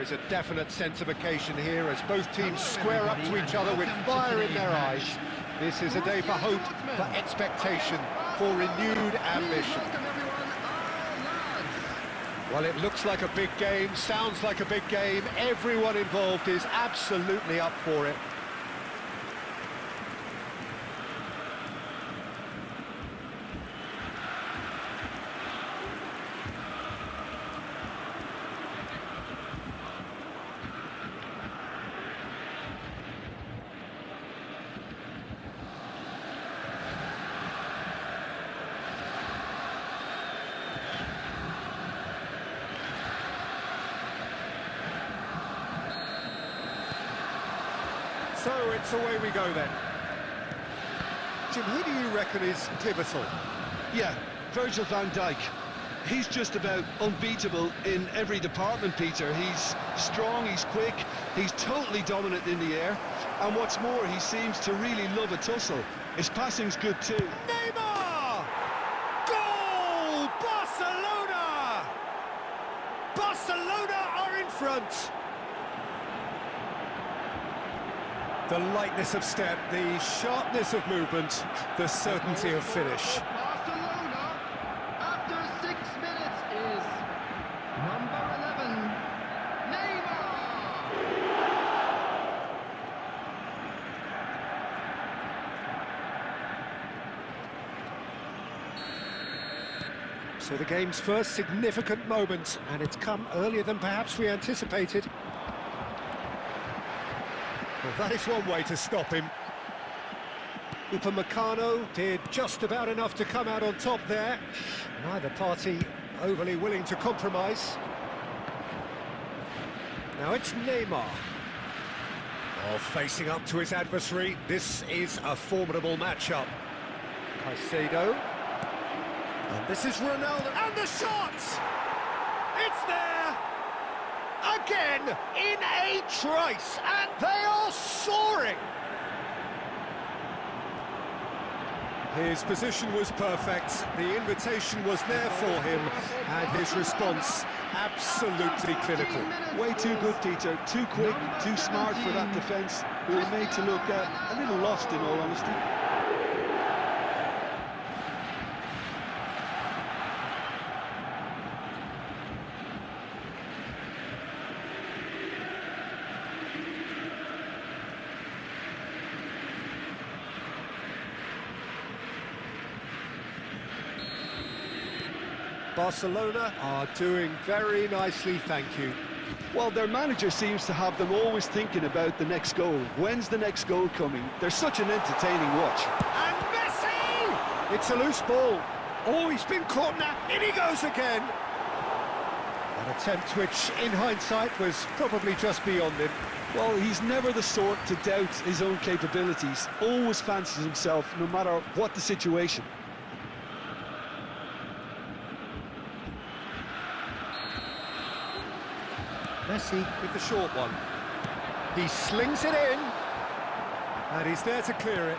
is a definite sense of occasion here as both teams square up to each other with fire in their eyes. This is a day for hope, for expectation, for renewed ambition. Well, it looks like a big game, sounds like a big game. Everyone involved is absolutely up for it. So it's away we go then. Jim, who do you reckon is pivotal? Yeah, Virgil van Dijk. He's just about unbeatable in every department, Peter. He's strong, he's quick, he's totally dominant in the air. And what's more, he seems to really love a tussle. His passing's good too. Neymar! Goal! Barcelona! Barcelona are in front! The lightness of step, the sharpness of movement, the certainty of finish. Barcelona, after 6 minutes, is number 11, Neymar! So the game's first significant moment, and it's come earlier than perhaps we anticipated. Well, that is one way to stop him. Upamecano did just about enough to come out on top there. Neither party overly willing to compromise. Now it's Neymar. Oh, facing up to his adversary. This is a formidable matchup. Caicedo. And this is Ronaldo. And the shot! It's there! Again, in a trice, and they are soaring! His position was perfect, the invitation was there for him, and his response absolutely clinical. Way too good, Peter. Too quick, too smart for that defence. We were made to look a little lost, in all honesty. Barcelona are doing very nicely, thank you. Well, their manager seems to have them always thinking about the next goal. When's the next goal coming? They're such an entertaining watch. And Messi! It's a loose ball. Oh, he's been caught now. In he goes again. An attempt which, in hindsight, was probably just beyond him. Well, he's never the sort to doubt his own capabilities. Always fancies himself, no matter what the situation. Messi with the short one. He slings it in. And he's there to clear it.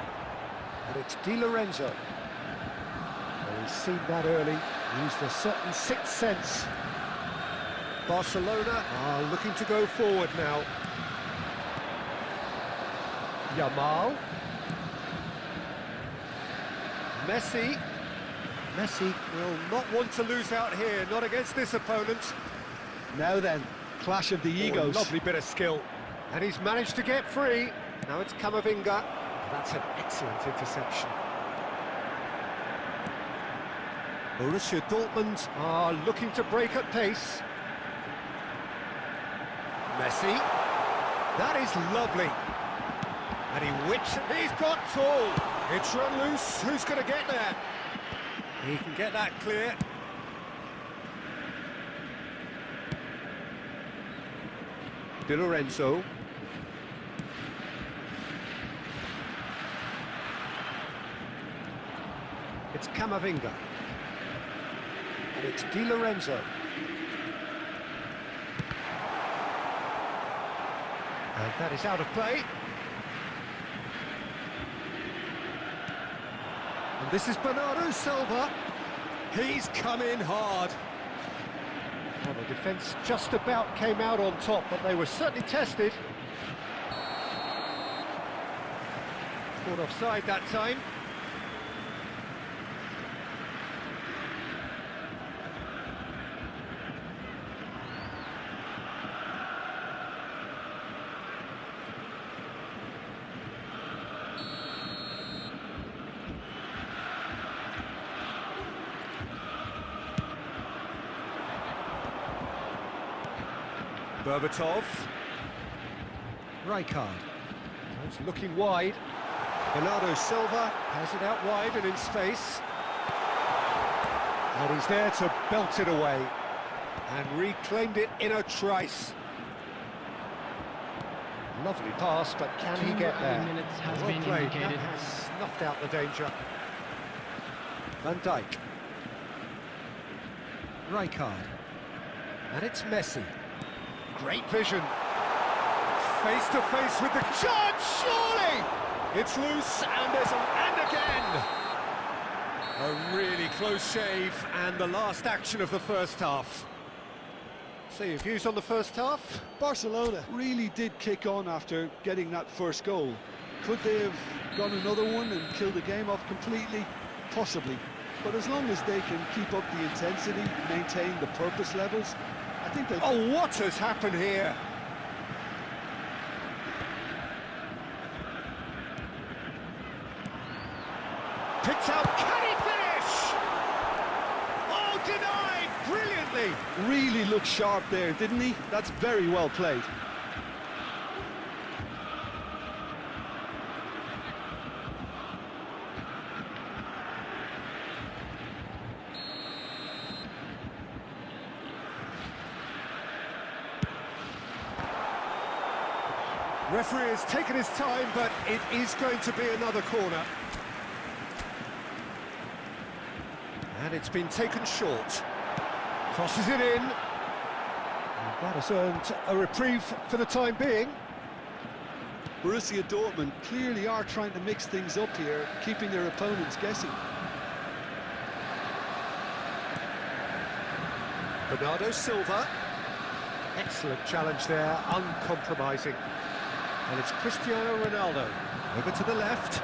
And it's Di Lorenzo. Well, he's seen that early. Used a certain sixth sense. Barcelona are looking to go forward now. Yamal. Messi. Messi will not want to lose out here, not against this opponent. Now then, clash of the egos. Oh, lovely bit of skill. And he's managed to get free. Now it's Camavinga. That's an excellent interception. Borussia Dortmund are looking to break at pace. Messi. That is lovely. And he whips it. He's got tall. It's run loose. Who's going to get there? He can get that clear. Di Lorenzo. It's Camavinga. And it's Di Lorenzo. And that is out of play. And this is Bernardo Silva. He's come in hard. Well, the defence just about came out on top, but they were certainly tested. Caught offside that time. Berbatov. Rijkaard. It's looking wide. Bernardo Silva has it out wide and in space. And he's there to belt it away. And reclaimed it in a trice. Lovely pass, but can he get there? Minutes has Well been played. indicated. That has snuffed out the danger. Van Dijk. Rijkaard. And it's Messi. Great vision. Face to face with the shot, surely! It's loose, and and again! A really close shave, and the last action of the first half. So your views on the first half? Barcelona really did kick on after getting that first goal. Could they have gone another one and killed the game off completely? Possibly. But as long as they can keep up the intensity, maintain the purpose levels, I think they... Oh, what has happened here? Picked up, can he finish? Oh, denied, brilliantly. Really looked sharp there, didn't he? That's very well played. Referee has taken his time, but it is going to be another corner. And it's been taken short. Crosses it in. And that has earned a reprieve for the time being. Borussia Dortmund clearly are trying to mix things up here, keeping their opponents guessing. Bernardo Silva. Excellent challenge there, uncompromising. And it's Cristiano Ronaldo. Over to the left.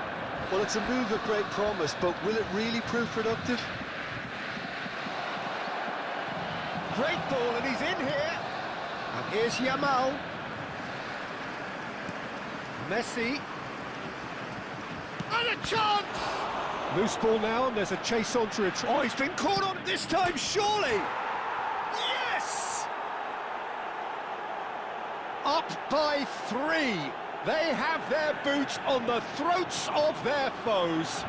Well, it's a move of great promise, but will it really prove productive? Great ball, and he's in here. And here's Yamal. Messi. And a chance! Loose ball now, and there's a chase on to it. Oh, he's been caught on this time, surely! Yes! Up by 3. They have their boots on the throats of their foes.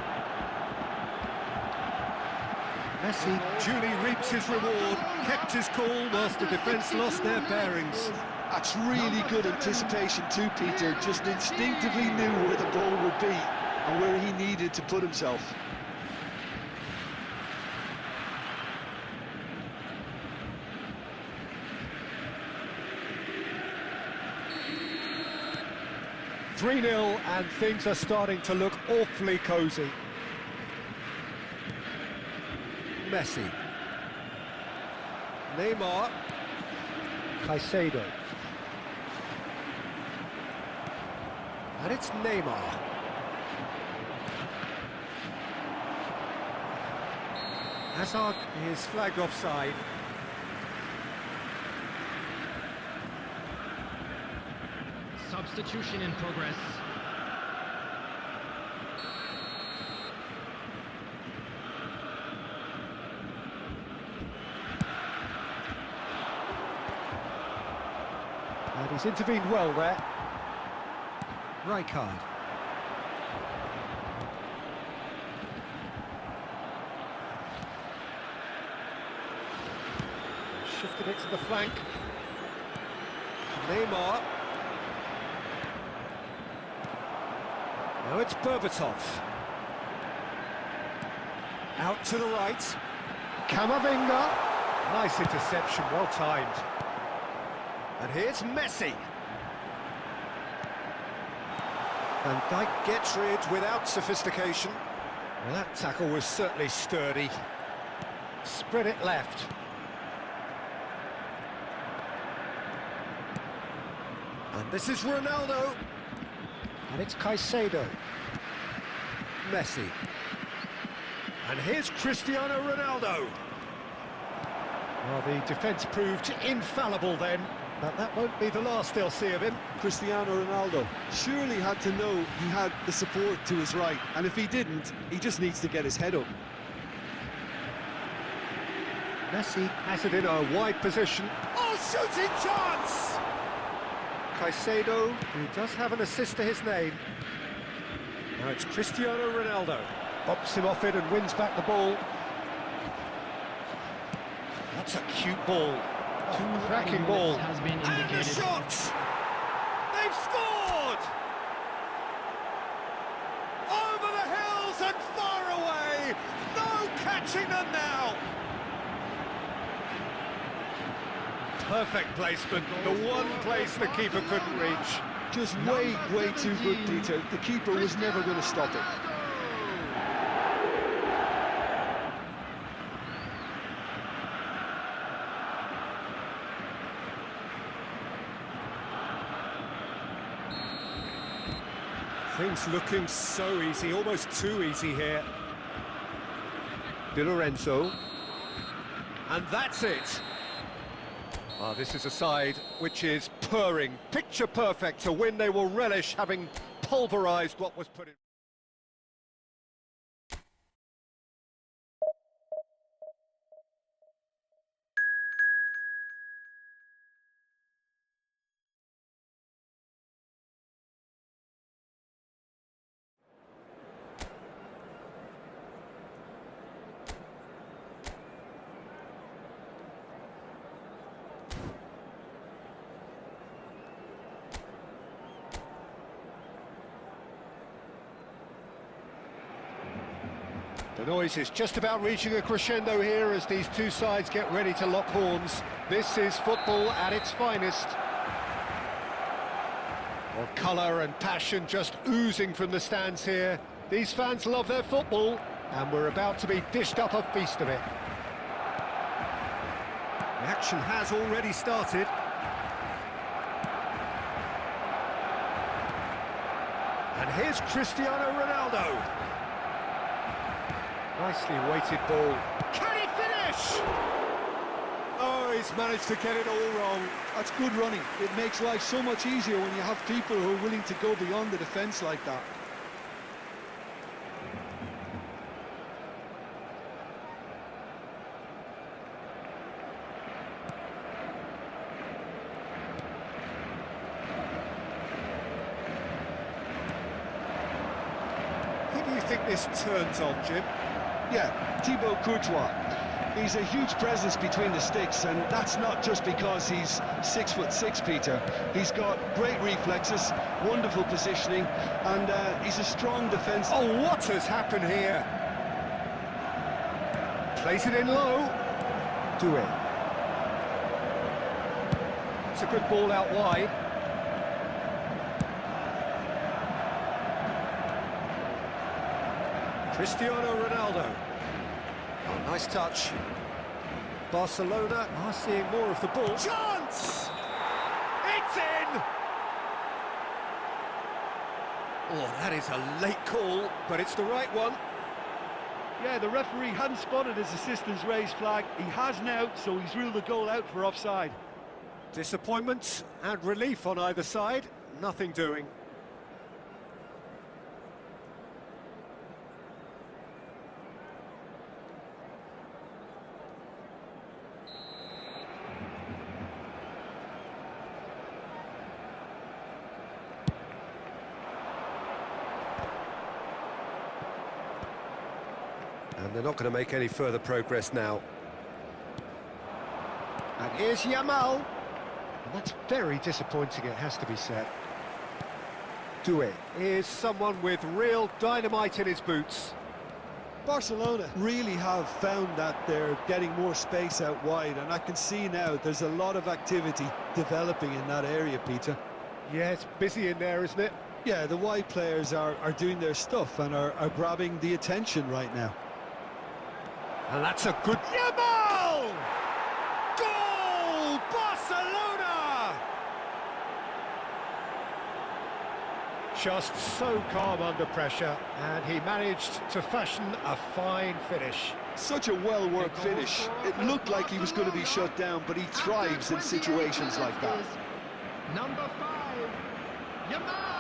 Messi duly reaps his reward, kept his cool whilst the defence lost their bearings. That's really good anticipation too, Peter. Just instinctively knew where the ball would be and where he needed to put himself. (3-0) and things are starting to look awfully cosy. Messi. Neymar. Caicedo. And it's Neymar. Hazard is flagged offside. Substitution in progress. And he's intervened well there. Rijkaard. Shifted it to the flank. Neymar. Now it's Berbatov. Out to the right. Camavinga. Nice interception, well timed. And here's Messi. Van Dijk gets rid without sophistication. Well, that tackle was certainly sturdy. Spread it left. And this is Ronaldo. And it's Caicedo. Messi. And here's Cristiano Ronaldo. Well, the defence proved infallible then, but that won't be the last they'll see of him. Cristiano Ronaldo surely had to know he had the support to his right, and if he didn't, he just needs to get his head up. Messi has it in a wide position. Oh, shooting chance! Caicedo, who does have an assist to his name. Now it's Cristiano Ronaldo. Bops him off it and wins back the ball. That's a cute ball. Cracking ball. Has been And the indicated. shot! They've scored! Over the hills and far away! No catching them now! Perfect placement, the one place the keeper couldn't reach. Just way too good, Peter. The keeper was never going to stop it. Things looking so easy, almost too easy here. Di Lorenzo. And that's it. This is a side which is purring, picture perfect, a win they will relish, having pulverised what was put in. The noise is just about reaching a crescendo here as these two sides get ready to lock horns. This is football at its finest. Well, colour and passion just oozing from the stands here. These fans love their football, and we're about to be dished up a feast of it. The action has already started. And here's Cristiano Ronaldo. Nicely weighted ball. Can he finish? Oh, he's managed to get it all wrong. That's good running. It makes life so much easier when you have people who are willing to go beyond the defence like that. Who do you think this turns on, Jim? Yeah, Thibaut Courtois. He's a huge presence between the sticks, and that's not just because he's 6'6", Peter. He's got great reflexes, wonderful positioning, and he's a strong defence. Oh, what has happened here? Plays it in low. Do it. It's a good ball out wide. Cristiano Ronaldo. Oh, nice touch. Barcelona are seeing more of the ball. Chance! It's in! Oh, that is a late call, but it's the right one. Yeah, the referee hadn't spotted his assistant's raised flag. He has now, so he's ruled the goal out for offside. Disappointment and relief on either side. Nothing doing. And they're not going to make any further progress now. And here's Yamal. And that's very disappointing, it has to be said. Do it. Here's someone with real dynamite in his boots. Barcelona really have found that they're getting more space out wide, and I can see now there's a lot of activity developing in that area, Peter. Yeah, it's busy in there, isn't it? Yeah, the wide players are doing their stuff and are grabbing the attention right now. And that's a good... Yamal! Goal! Barcelona! just so calm under pressure, and he managed to fashion a fine finish. Such a well-worked finish. It looked like he was going to be shut down, but he thrives in situations like that. Number 5, Yamal!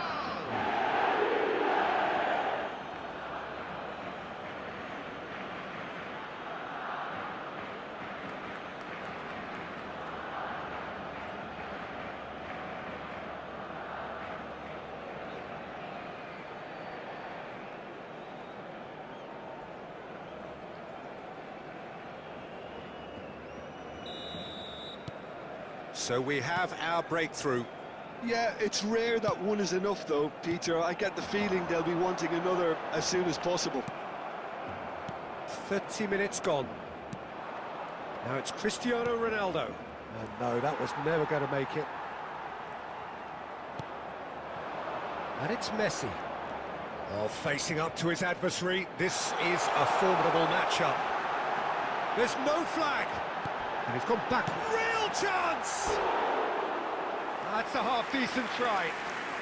So we have our breakthrough. Yeah, it's rare that one is enough though, Peter. I get the feeling they'll be wanting another as soon as possible. 30 minutes gone. Now it's Cristiano Ronaldo. And no, that was never going to make it. And it's Messi. Oh, facing up to his adversary. This is a formidable matchup. There's no flag. And he's gone back. Real chance! That's a half-decent try.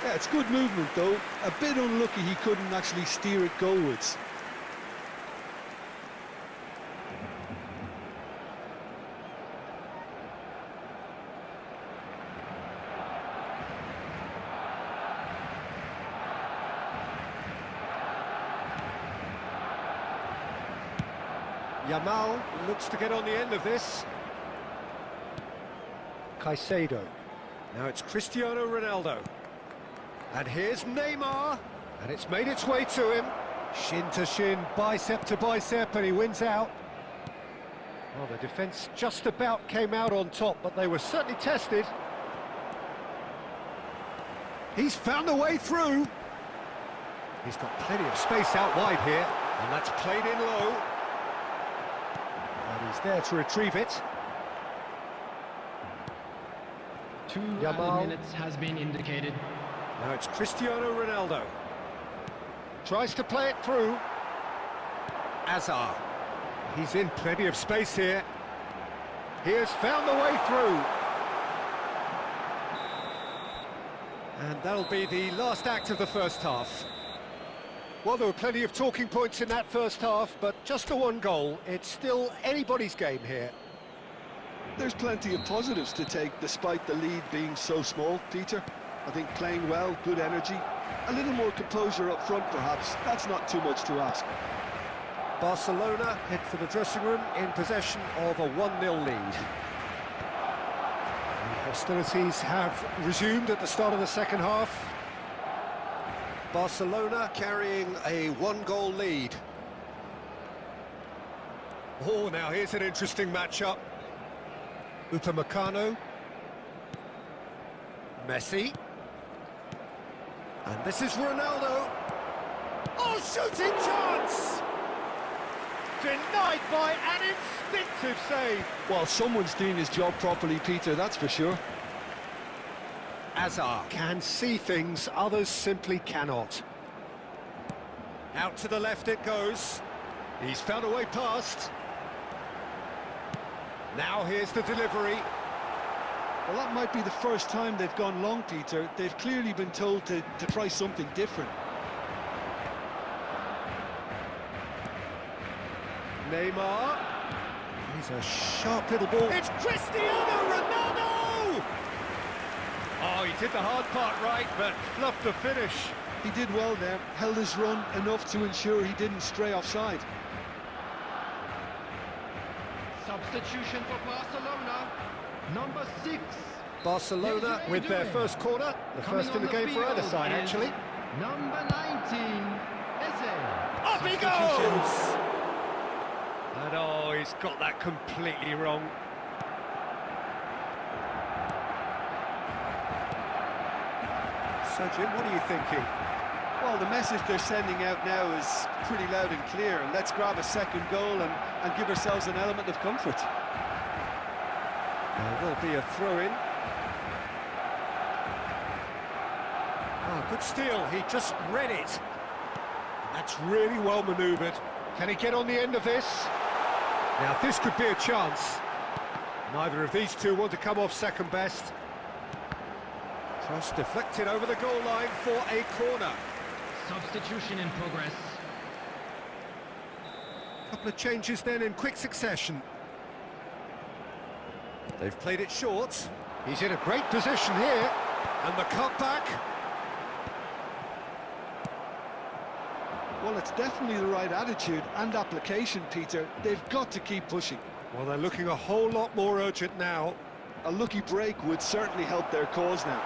Yeah, it's good movement though. A bit unlucky he couldn't actually steer it goalwards. Yamal looks to get on the end of this. Caicedo. Now it's Cristiano Ronaldo. And here's Neymar. And it's made its way to him. Shin to shin, bicep to bicep, and he wins out. Well, the defence just about came out on top, but they were certainly tested. He's found a way through. He's got plenty of space out wide here, and that's played in low. And he's there to retrieve it. 2 Yamal. minutes has been indicated. Now it's Cristiano Ronaldo. Tries to play it through. Hazard. He's in plenty of space here. He has found the way through. And that'll be the last act of the first half. Well, there were plenty of talking points in that first half, but just the one goal. It's still anybody's game here. There's plenty of positives to take despite the lead being so small, Peter. I think playing well, good energy, a little more composure up front perhaps. That's not too much to ask. Barcelona head for the dressing room in possession of a 1-0 lead. And hostilities have resumed at the start of the second half. Barcelona carrying a 1-goal lead. Oh, now here's an interesting matchup. Upamecano. Messi. And this is Ronaldo. Oh, shooting chance! Denied by an instinctive save. Well, someone's doing his job properly, Peter, that's for sure. Hazard can see things others simply cannot. Out to the left it goes. He's found a way past. Now here's the delivery. Well, that might be the first time they've gone long, Peter. They've clearly been told to try something different. Neymar. He's a sharp little ball. It's Cristiano Ronaldo! Oh, he did the hard part right, but fluffed the finish. He did well there, held his run enough to ensure he didn't stray offside. Substitution for Barcelona. Number 6. Barcelona with their first corner, the first in the game for either side, actually. Number 19, Eze. Up he goes! And oh, he's got that completely wrong. So, Jim, what are you thinking? Well, the message they're sending out now is pretty loud and clear. Let's grab a second goal and give ourselves an element of comfort. There will be a throw-in. Oh, good steal. He just read it. That's really well manoeuvred. Can he get on the end of this? Now, this could be a chance. Neither of these two want to come off second best. Cross deflected over the goal line for a corner. Substitution in progress. Couple of changes then in quick succession. They've played it short. He's in a great position here. And the cutback. Well, it's definitely the right attitude and application, Peter. They've got to keep pushing. Well, they're looking a whole lot more urgent now. A lucky break would certainly help their cause now.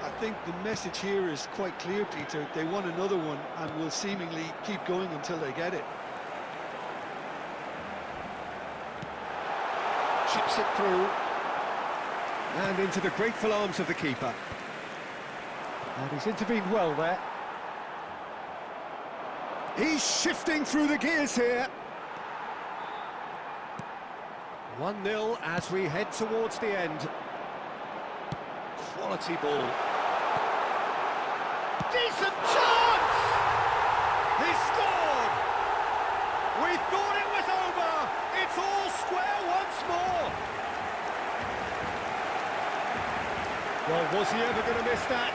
I think the message here is quite clear, Peter. They want another one and will seemingly keep going until they get it. Chips it through. And into the grateful arms of the keeper. And he's intervened well there. He's shifting through the gears here. 1-0 as we head towards the end. Quality ball. Decent chance! He scored! We thought it was over! It's all square once more! Well, was he ever going to miss that?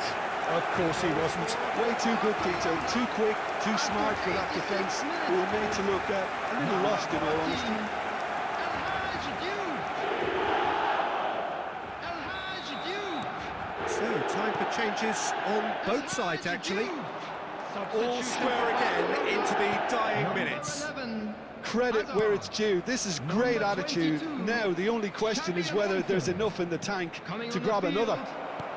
Of course he wasn't. Way too good, Peter. Too quick, too smart for that defence. We were made to look a little lost, in all honesty. So, time for changes on both sides, actually. All square again into the dying minutes. Credit where it's due. This is great attitude. Now, the only question is whether there's enough in the tank to grab another.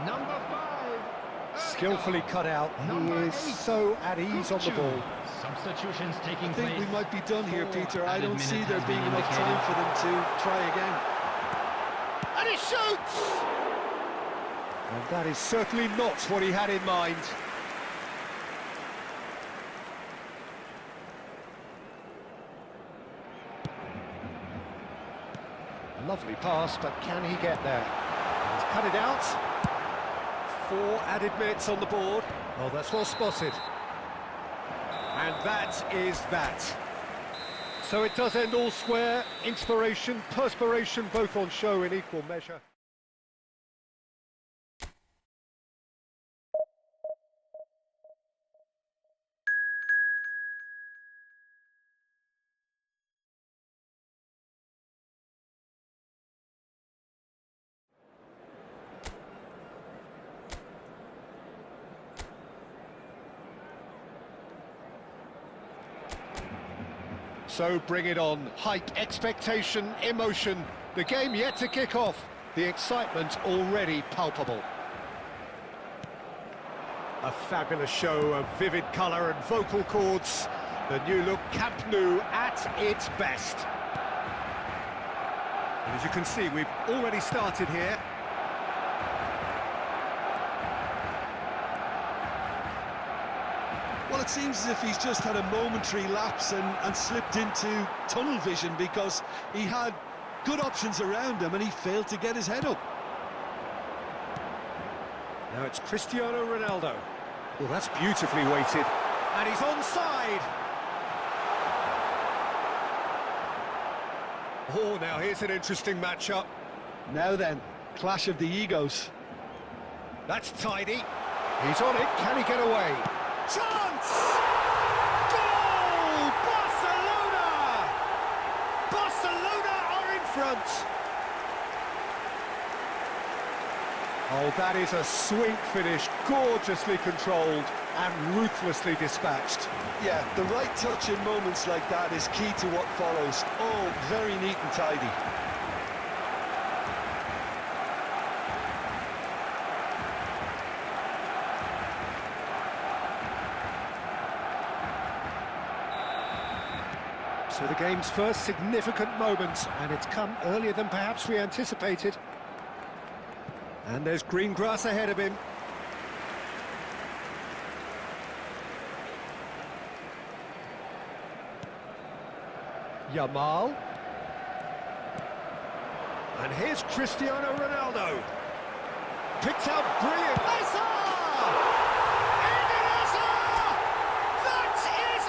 Number 5. Skillfully cut out. He is so at ease on the ball. Substitutions taking I think place. we might be done here, Peter. I Added don't see minute there has being been enough time for them to try again. And he shoots! And that is certainly not what he had in mind. Lovely pass, but can he get there? He's cut it out. 4 added minutes on the board. Oh, that's well spotted. And that is that. So it does end all square. Inspiration, perspiration, both on show in equal measure. So bring it on. Hype, expectation, emotion. The game yet to kick off. The excitement already palpable. A fabulous show of vivid colour and vocal cords. The new look Camp Nou at its best. And as you can see, we've already started here. Well, it seems as if he's just had a momentary lapse and slipped into tunnel vision because he had good options around him and he failed to get his head up. Now it's Cristiano Ronaldo. Well, that's beautifully weighted. And he's onside. Oh, now here's an interesting matchup. Now then, clash of the egos. That's tidy. He's on it. Can he get away? Chance! Goal! Barcelona! Barcelona are in front. Oh, that is a sweet finish, gorgeously controlled and ruthlessly dispatched. Yeah, the right touch in moments like that is key to what follows. Oh, very neat and tidy. So the game's first significant moment, and it's come earlier than perhaps we anticipated. And there's green grass ahead of him. Yamal. And here's Cristiano Ronaldo. Picked out brilliant. That is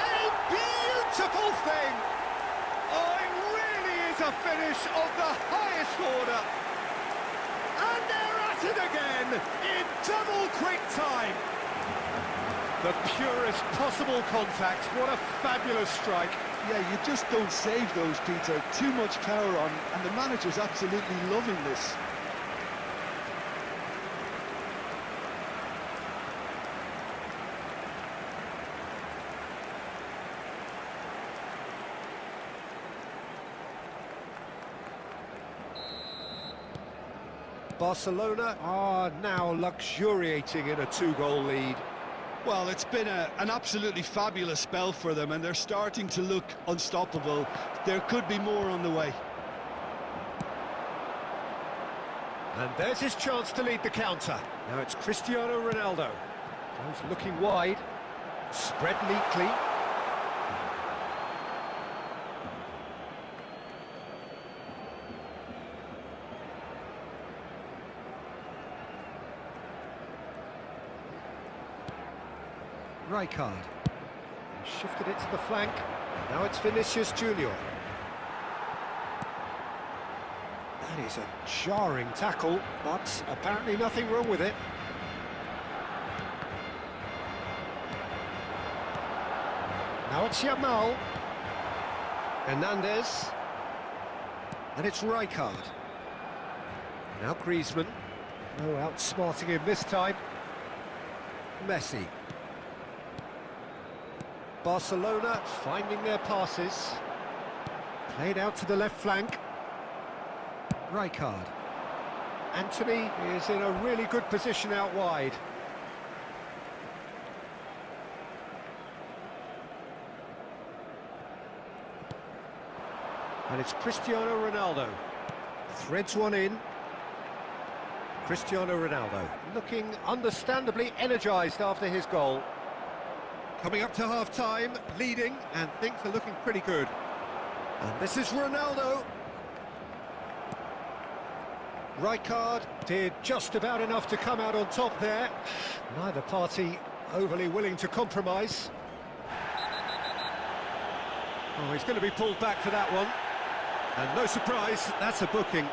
a beautiful thing. Oh, it really is a finish of the Double quick time! The purest possible contact. What a fabulous strike. Yeah, you just don't save those, Peter. Too much power on, and the manager's absolutely loving this. Barcelona are now luxuriating in a two-goal lead. Well, it's been an absolutely fabulous spell for them, and they're starting to look unstoppable. There could be more on the way. And there's his chance to lead the counter. Now it's Cristiano Ronaldo. Goes looking wide. Spread neatly. Rijkaard. Shifted it to the flank. Now it's Vinicius Junior. That is a jarring tackle, but apparently nothing wrong with it. Now it's Yamal. Hernandez. And it's Rijkaard. Now Griezmann. No outsmarting him this time. Messi. Barcelona finding their passes. Played out to the left flank. Rijkaard. Anthony is in a really good position out wide. And it's Cristiano Ronaldo. Threads one in. Cristiano Ronaldo looking understandably energised after his goal. Coming up to half-time, leading, and things are looking pretty good. And this is Ronaldo. Rijkaard did just about enough to come out on top there. Neither party overly willing to compromise. Oh, he's going to be pulled back for that one. And no surprise, that's a booking.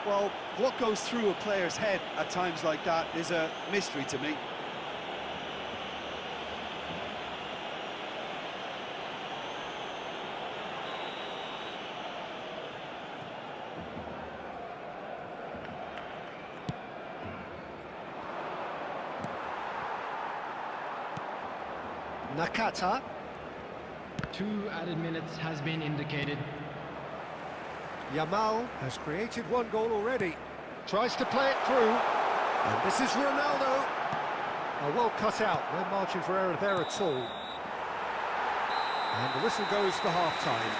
Well, what goes through a player's head at times like that is a mystery to me. Nakata. 2 added minutes has been indicated. Yamal has created one goal already. Tries to play it through. And this is Ronaldo. Oh, well cut out. No margin for error there at all. And the whistle goes for half-time.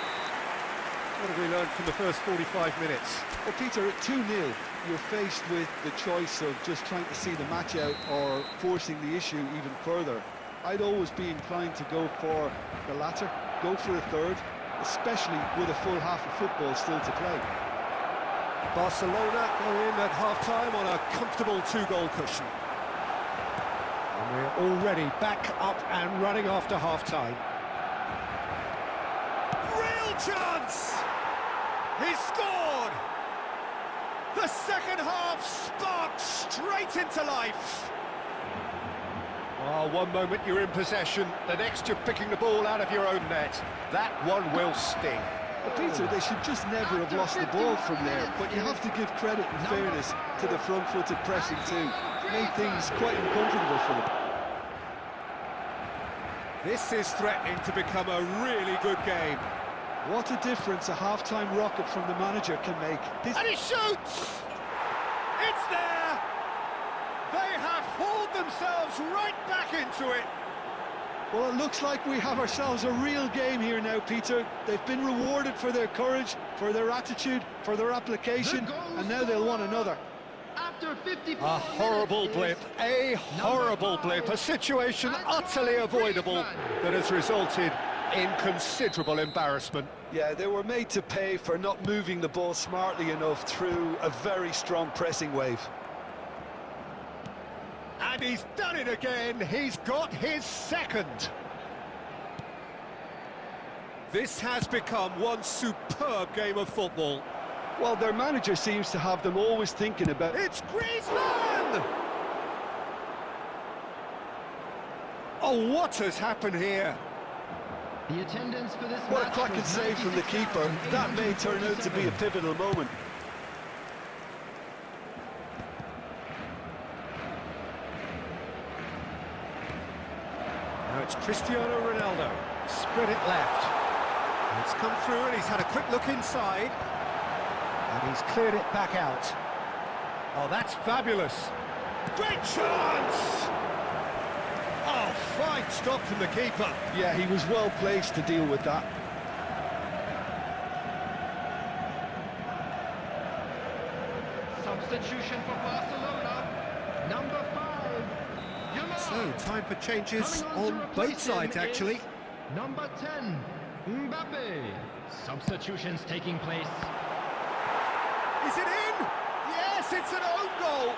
What have we learned from the first 45 minutes? Well, Peter, at 2-0, you're faced with the choice of just trying to see the match out or forcing the issue even further. I'd always be inclined to go for the latter, go for a third, especially with a full half of football still to play. Barcelona go in at half-time on a comfortable 2-goal cushion. And we're already back up and running after half-time. Real chance! He scored! The second half sparked straight into life. Oh, one moment you're in possession, the next you're picking the ball out of your own net. That one will sting. But Peter, they should just never have lost the ball from there, but you have to give credit and fairness to the front-footed pressing too. Made things quite uncomfortable for them. This is threatening to become a really good game. What a difference a half-time rocket from the manager can make. And he shoots! It's there! They have hauled themselves right back into it. Well, it looks like we have ourselves a real game here now, Peter. They've been rewarded for their courage, for their attitude, for their application, and now they'll want another. After 54 A horrible blip, a horrible blip, a situation utterly avoidable that has resulted in considerable embarrassment. Yeah, they were made to pay for not moving the ball smartly enough through a very strong pressing wave. And he's done it again, he's got his second. This has become one superb game of football. Well, their manager seems to have them always thinking about... It's Griezmann! Oh, what has happened here? The attendance for this What a match cracking was save from the keeper. That may turn out to be a 96,847. pivotal moment. Now it's Cristiano Ronaldo. Spread it left. It's come through and he's had a quick look inside. And he's cleared it back out. Oh, that's fabulous. Great chance! Oh, fine stop from the keeper. Yeah, he was well placed to deal with that. Substitution for Barcelona. Number 5. Yamal. So, time for changes Coming on to on replace both sides, him actually. is Number 10. Mbappe. Substitutions taking place. Is it in? Yes, it's an own goal.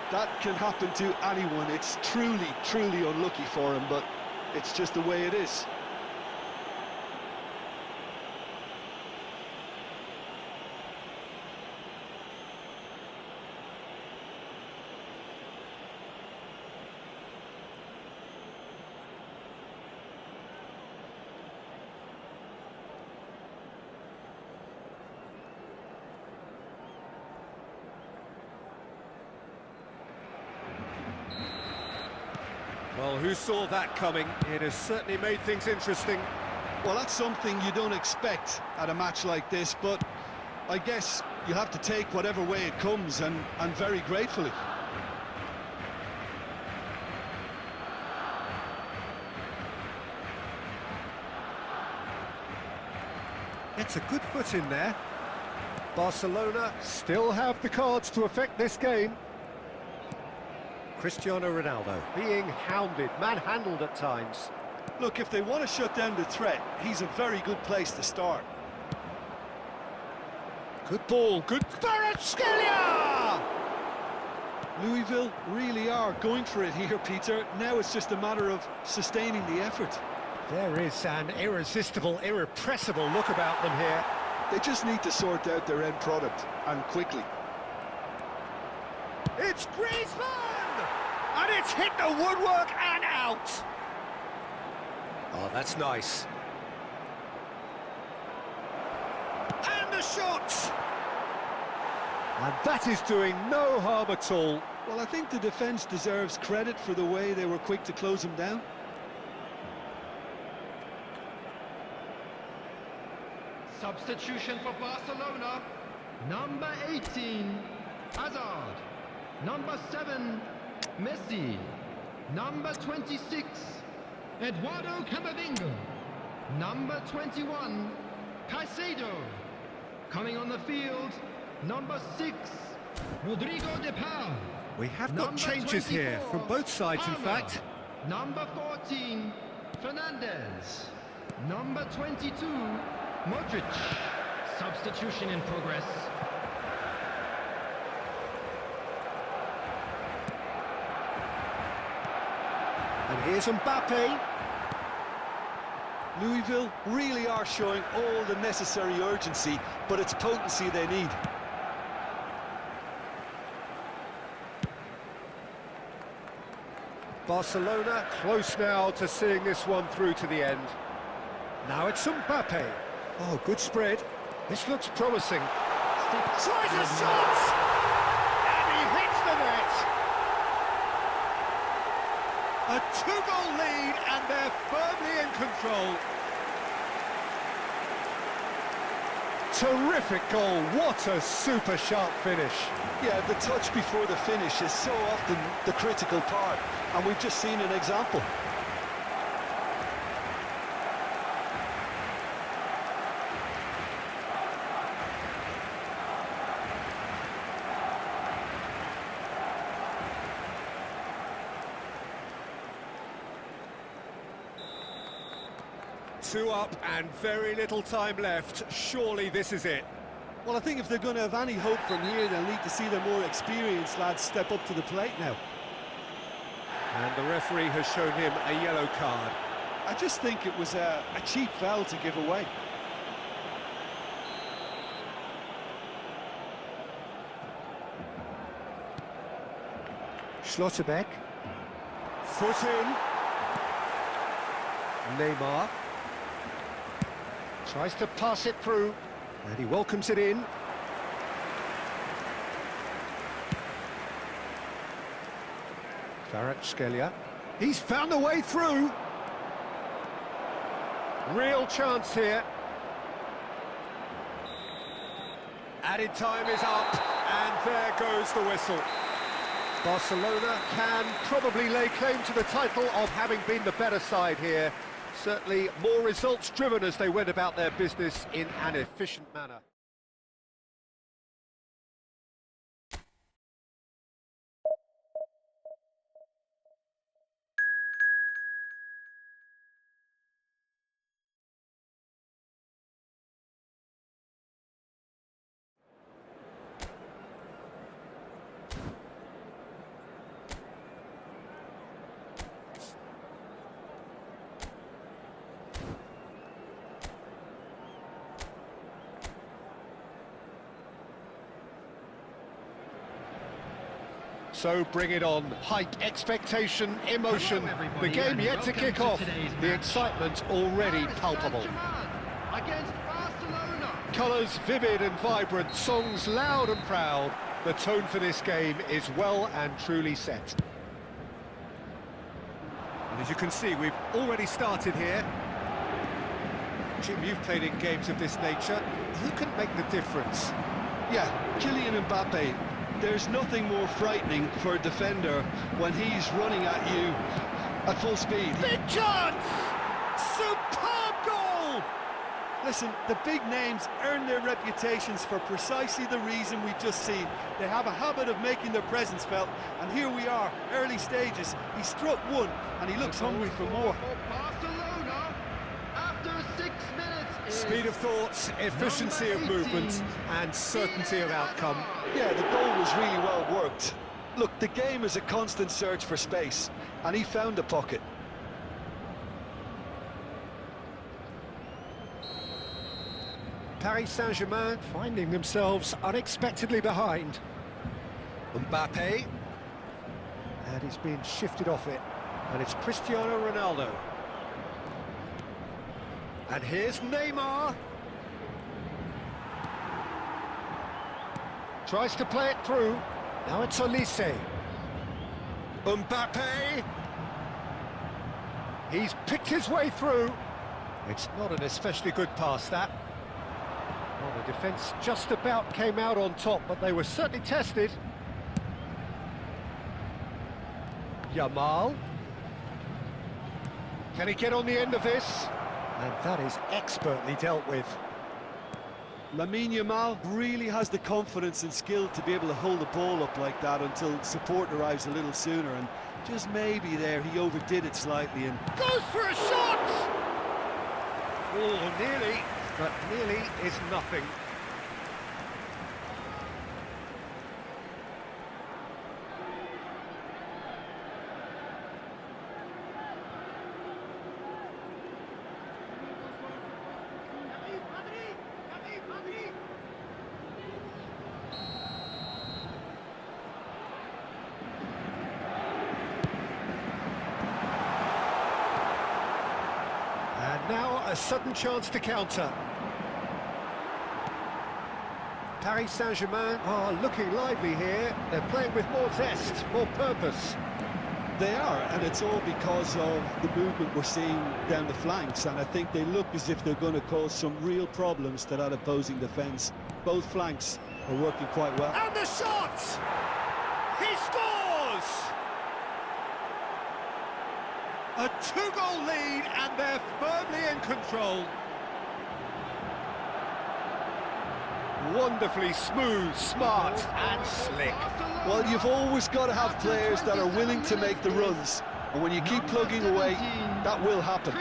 That can happen to anyone. It's truly, truly unlucky for him, but it's just the way it is. Well, who saw that coming? It has certainly made things interesting. Well, that's something you don't expect at a match like this, but I guess you have to take whatever way it comes, and very gratefully. It's a good foot in there. Barcelona still have the cards to affect this game. Cristiano Ronaldo being hounded, manhandled at times. Look, if they want to shut down the threat, he's a very good place to start. Good ball, good Kvaratskhelia! Louisville really are going for it here, Peter. Now it's just a matter of sustaining the effort. There is an irresistible, irrepressible look about them here. They just need to sort out their end product, and quickly. It's Griezmann! And it's hit the woodwork and out! Oh, that's nice. And the shot! And that is doing no harm at all. Well, I think the defence deserves credit for the way they were quick to close him down. Substitution for Barcelona. Number 18. Hazard. Number 7. Messi. Number 26. Eduardo Camavinga. Number 21. Caicedo. Coming on the field. Number 6. Rodrigo de Paul. We have got Number changes here 24, from both sides, in Palmer. fact. Number 14. Fernandez. Number 22. Modric. Substitution in progress. And here's Mbappe. Louisville really are showing all the necessary urgency, but it's potency they need. Barcelona close now to seeing this one through to the end. Now it's Mbappe. Oh, good spread. This looks promising. Tries a shot! And he hits the net! A two-goal lead, and they're firmly in control. Terrific goal. What a super sharp finish. Yeah, the touch before the finish is so often the critical part, and we've just seen an example. Two up and very little time left. Surely this is it. Well, I think if they're going to have any hope from here, they'll need to see the more experienced lads step up to the plate now. And the referee has shown him a yellow card. I just think it was a cheap foul to give away. Schlotterbeck. Foot in. Neymar. Tries to pass it through. And he welcomes it in. Kvaratskhelia. He's found a way through. Real chance here. Added time is up, and there goes the whistle. Barcelona can probably lay claim to the title of having been the better side here. Certainly more results-driven as they went about their business in an efficient manner. So bring it on. Hype, expectation, emotion. The game yet to kick off. The excitement already palpable. Against Barcelona. Colours vivid and vibrant, songs loud and proud. The tone for this game is well and truly set. And as you can see, we've already started here. Jim, you've played in games of this nature. Who can make the difference? Yeah, Kylian Mbappe. There's nothing more frightening for a defender when he's running at you at full speed. Big chance! Superb goal! Listen, the big names earn their reputations for precisely the reason we've just seen. They have a habit of making their presence felt, and here we are, early stages. He struck one, and he looks hungry for more. Barcelona, after 6 minutes. Speed of thought, efficiency of movement, and certainty of outcome. Yeah, the goal was really well worked. Look, the game is a constant search for space, and he found a pocket. Paris Saint-Germain finding themselves unexpectedly behind. Mbappe. And he's been shifted off it. And it's Cristiano Ronaldo. And here's Neymar. Tries to play it through. Now it's Olise. Mbappe. He's picked his way through. It's not an especially good pass, that. Well, the defence just about came out on top, but they were certainly tested. Yamal. Can he get on the end of this? And that is expertly dealt with. Lamine Yamal really has the confidence and skill to be able to hold the ball up like that until support arrives a little sooner, and just maybe there he overdid it slightly and Goes for a shot! Oh, nearly, but nearly is nothing. Now a sudden chance to counter. Paris Saint-Germain are looking lively here. They're playing with more zest, more purpose. they are, and it's all because of the movement we're seeing down the flanks, and I think they look as if they're going to cause some real problems to that opposing defence. Both flanks are working quite well. And the shot! He scores! A two-goal lead, and they're firmly in control. Wonderfully smooth, smart and slick. Well, you've always got to have players that are willing to make the runs, and when you keep plugging away, that will happen.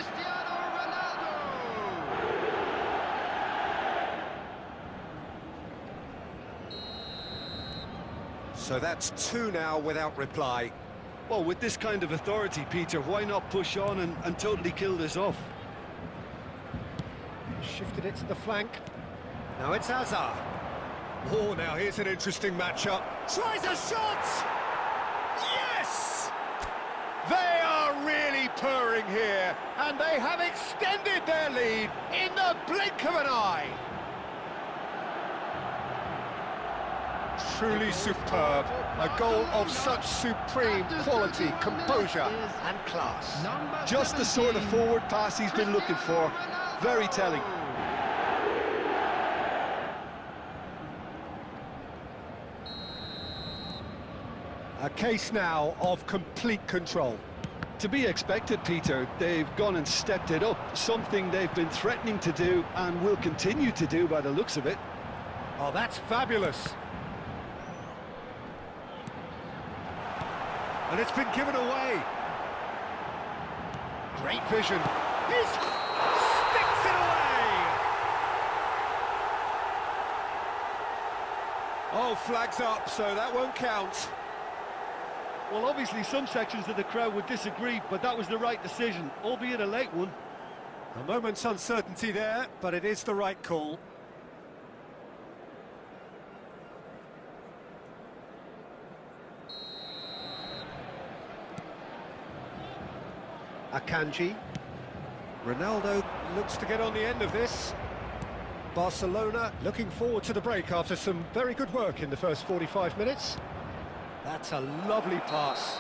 So that's two now without reply. Well, with this kind of authority, Peter, why not push on and totally kill this off? Shifted it to the flank. Now it's Hazard. Oh, now here's an interesting matchup. Tries a shot! Yes! They firing here, and they have extended their lead in the blink of an eye. Truly superb, a goal of such supreme quality, composure and class. Just the sort of forward pass he's been looking for. Very telling. A case now of complete control. To be expected, Peter. They've gone and stepped it up, something they've been threatening to do and will continue to do by the looks of it. Oh, that's fabulous. And it's been given away. Great vision. He sticks it away. Oh, flags up, so that won't count. Well, obviously some sections of the crowd would disagree, but that was the right decision, albeit a late one. A moment's uncertainty there, but it is the right call. Akanji. Ronaldo looks to get on the end of this. Barcelona looking forward to the break after some very good work in the first 45 minutes. That's a lovely pass.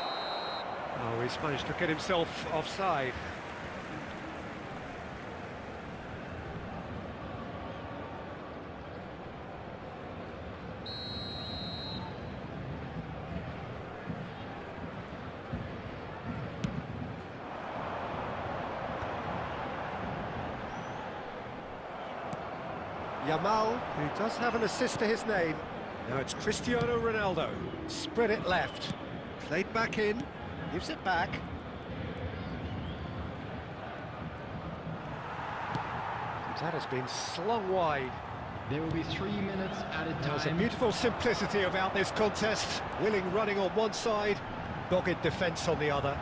Oh, he's managed to get himself offside. Yamal, who does have an assist to his name. Now it's Cristiano Ronaldo. Spread it left. Played back in. Gives it back. That has been slung wide. There will be 3 minutes at a time. There's a beautiful simplicity about this contest. Willing running on one side, dogged defence on the other.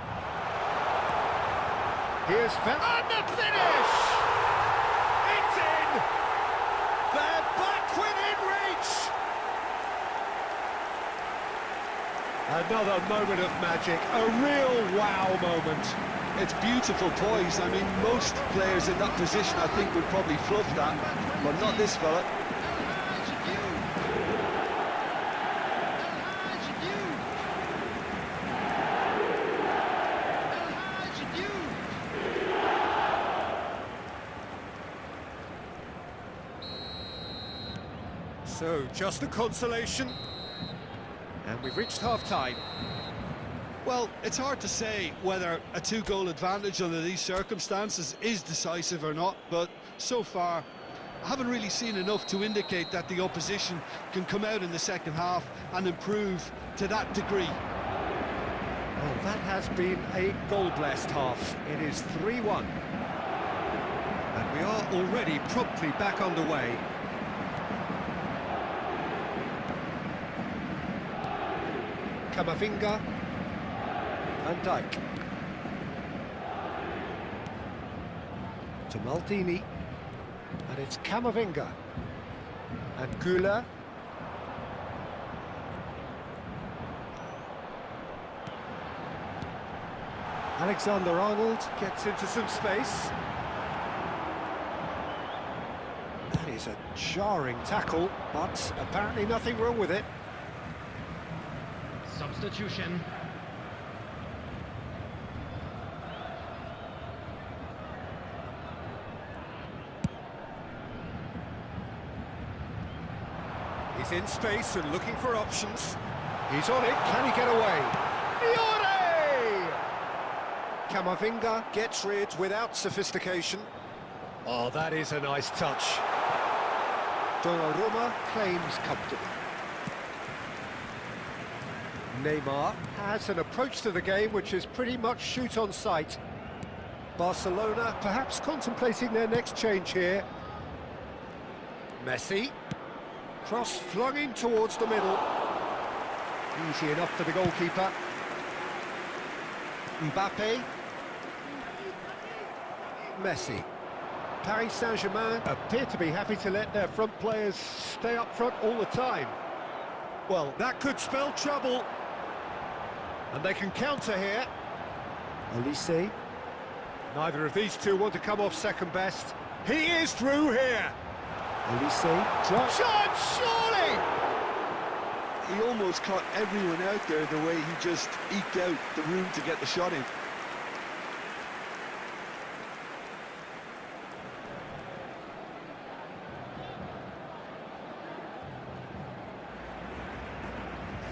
Here's and the finish! It's in! They're back within reach! Another moment of magic, a real wow moment. It's beautiful poise. I mean, most players in that position, I think, would probably fluff that, but not this fella. So, just a consolation, and we've reached half-time. Well, it's hard to say whether a 2-goal advantage under these circumstances is decisive or not, but so far I haven't really seen enough to indicate that the opposition can come out in the second half and improve to that degree. Well, that has been a goal-blessed half. It is 3-1. And we are already promptly back underway. Camavinga. Van Dijk. To Maldini. And it's Camavinga. And Güler. Alexander-Arnold gets into some space. That is a jarring tackle, but apparently nothing wrong with it. Substitution. He's in space and looking for options. He's on it. Can he get away? Fiore! Camavinga gets rid without sophistication. Oh, that is a nice touch. Donnarumma claims comfortably. Neymar has an approach to the game which is pretty much shoot on sight. Barcelona perhaps contemplating their next change here. Messi. Cross flung in towards the middle. Easy enough for the goalkeeper. Mbappe. Messi. Paris Saint-Germain appear to be happy to let their front players stay up front all the time. Well, that could spell trouble. And they can counter here. Olise. Neither of these two want to come off second best. He is through here. Shot, surely! He almost caught everyone out there the way he just eked out the room to get the shot in.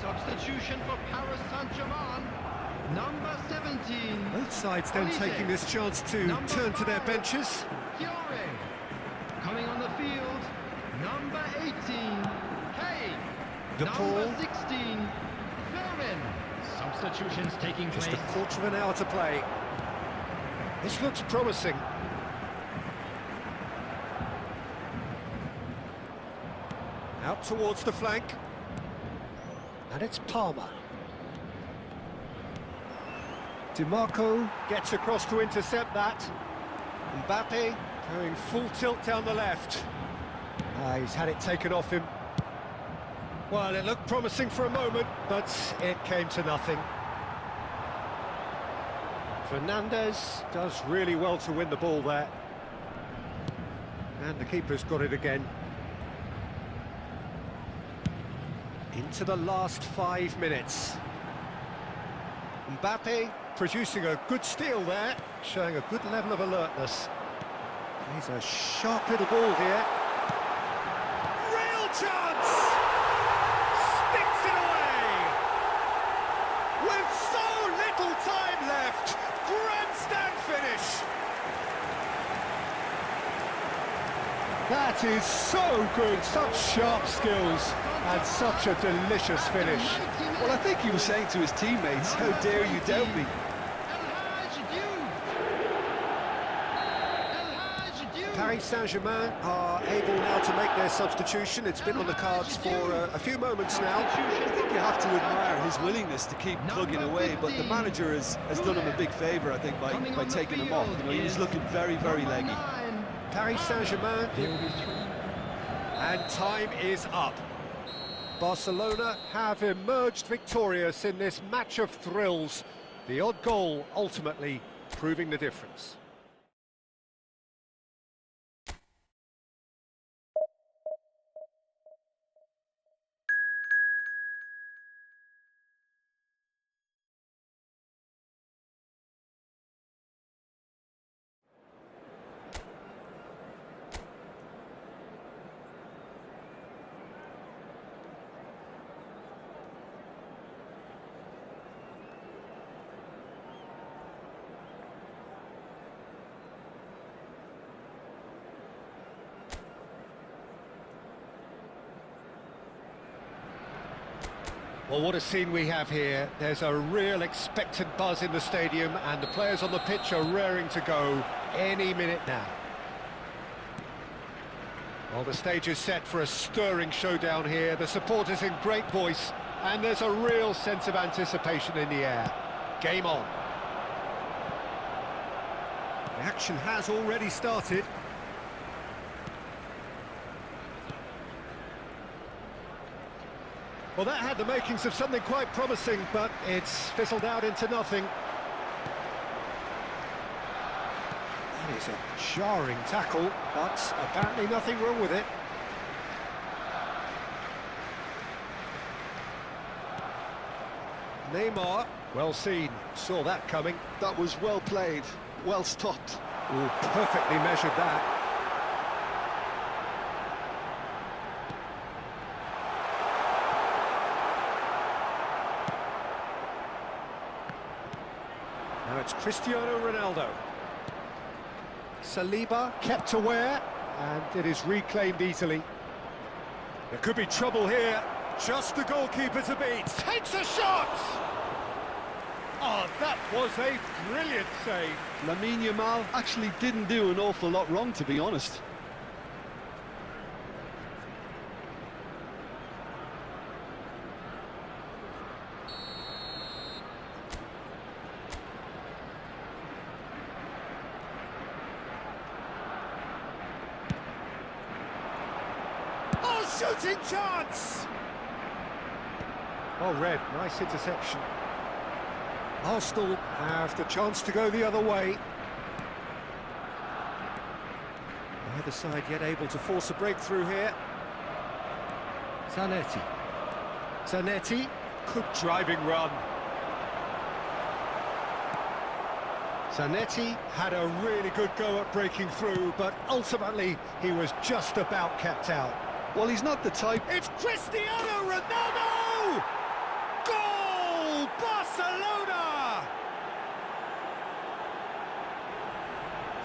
Substitution for Paris Saint-Germain. Number 17. Both sides then taking this chance to turn to their benches. Fiore. Coming on the field. Number 18. Kane. DePaul. Number 16. Filmin. Substitutions taking place. Just a quarter of an hour to play. This looks promising. Out towards the flank. And it's Palmer. DiMarco gets across to intercept that. Mbappe going full tilt down the left. He's had it taken off him. Well, it looked promising for a moment, but it came to nothing. Fernandez does really well to win the ball there. And the keeper's got it again. Into the last 5 minutes. Mbappe producing a good steal there, showing a good level of alertness. He's a sharp little ball here. Real chance! Sticks it away! With so little time left, grandstand finish! That is so good, such sharp skills, and such a delicious finish. Well, I think he was saying to his teammates, how dare you doubt me? Paris Saint-Germain are able now to make their substitution. It's been on the cards for a few moments now. I think you have to admire his willingness to keep plugging away, but the manager has done him a big favour, I think, by taking him off. You know, he was looking very, very leggy. Paris Saint-Germain, and time is up. Barcelona have emerged victorious in this match of thrills. The odd goal ultimately proving the difference. Well, what a scene we have here. There's a real expectant buzz in the stadium, and the players on the pitch are raring to go any minute now. Well, the stage is set for a stirring showdown here. The supporters in great voice, and there's a real sense of anticipation in the air. Game on. The action has already started. Well, that had the makings of something quite promising, but it's fizzled out into nothing. That is a jarring tackle, but apparently nothing wrong with it. Neymar, well seen, saw that coming. That was well played, well stopped. Oh, perfectly measured that. Now it's Cristiano Ronaldo. Saliba kept aware, and it is reclaimed easily. There could be trouble here. Just the goalkeeper to beat. Takes a shot! Oh, that was a brilliant save. Lamine Yamal actually didn't do an awful lot wrong, to be honest. Shooting chance! Oh, Red, nice interception. Arsenal have the chance to go the other way. Neither side yet able to force a breakthrough here. Zanetti, good driving run. Zanetti had a really good go at breaking through, but ultimately he was just about kept out. Well, he's not the type... It's Cristiano Ronaldo! Goal! Barcelona!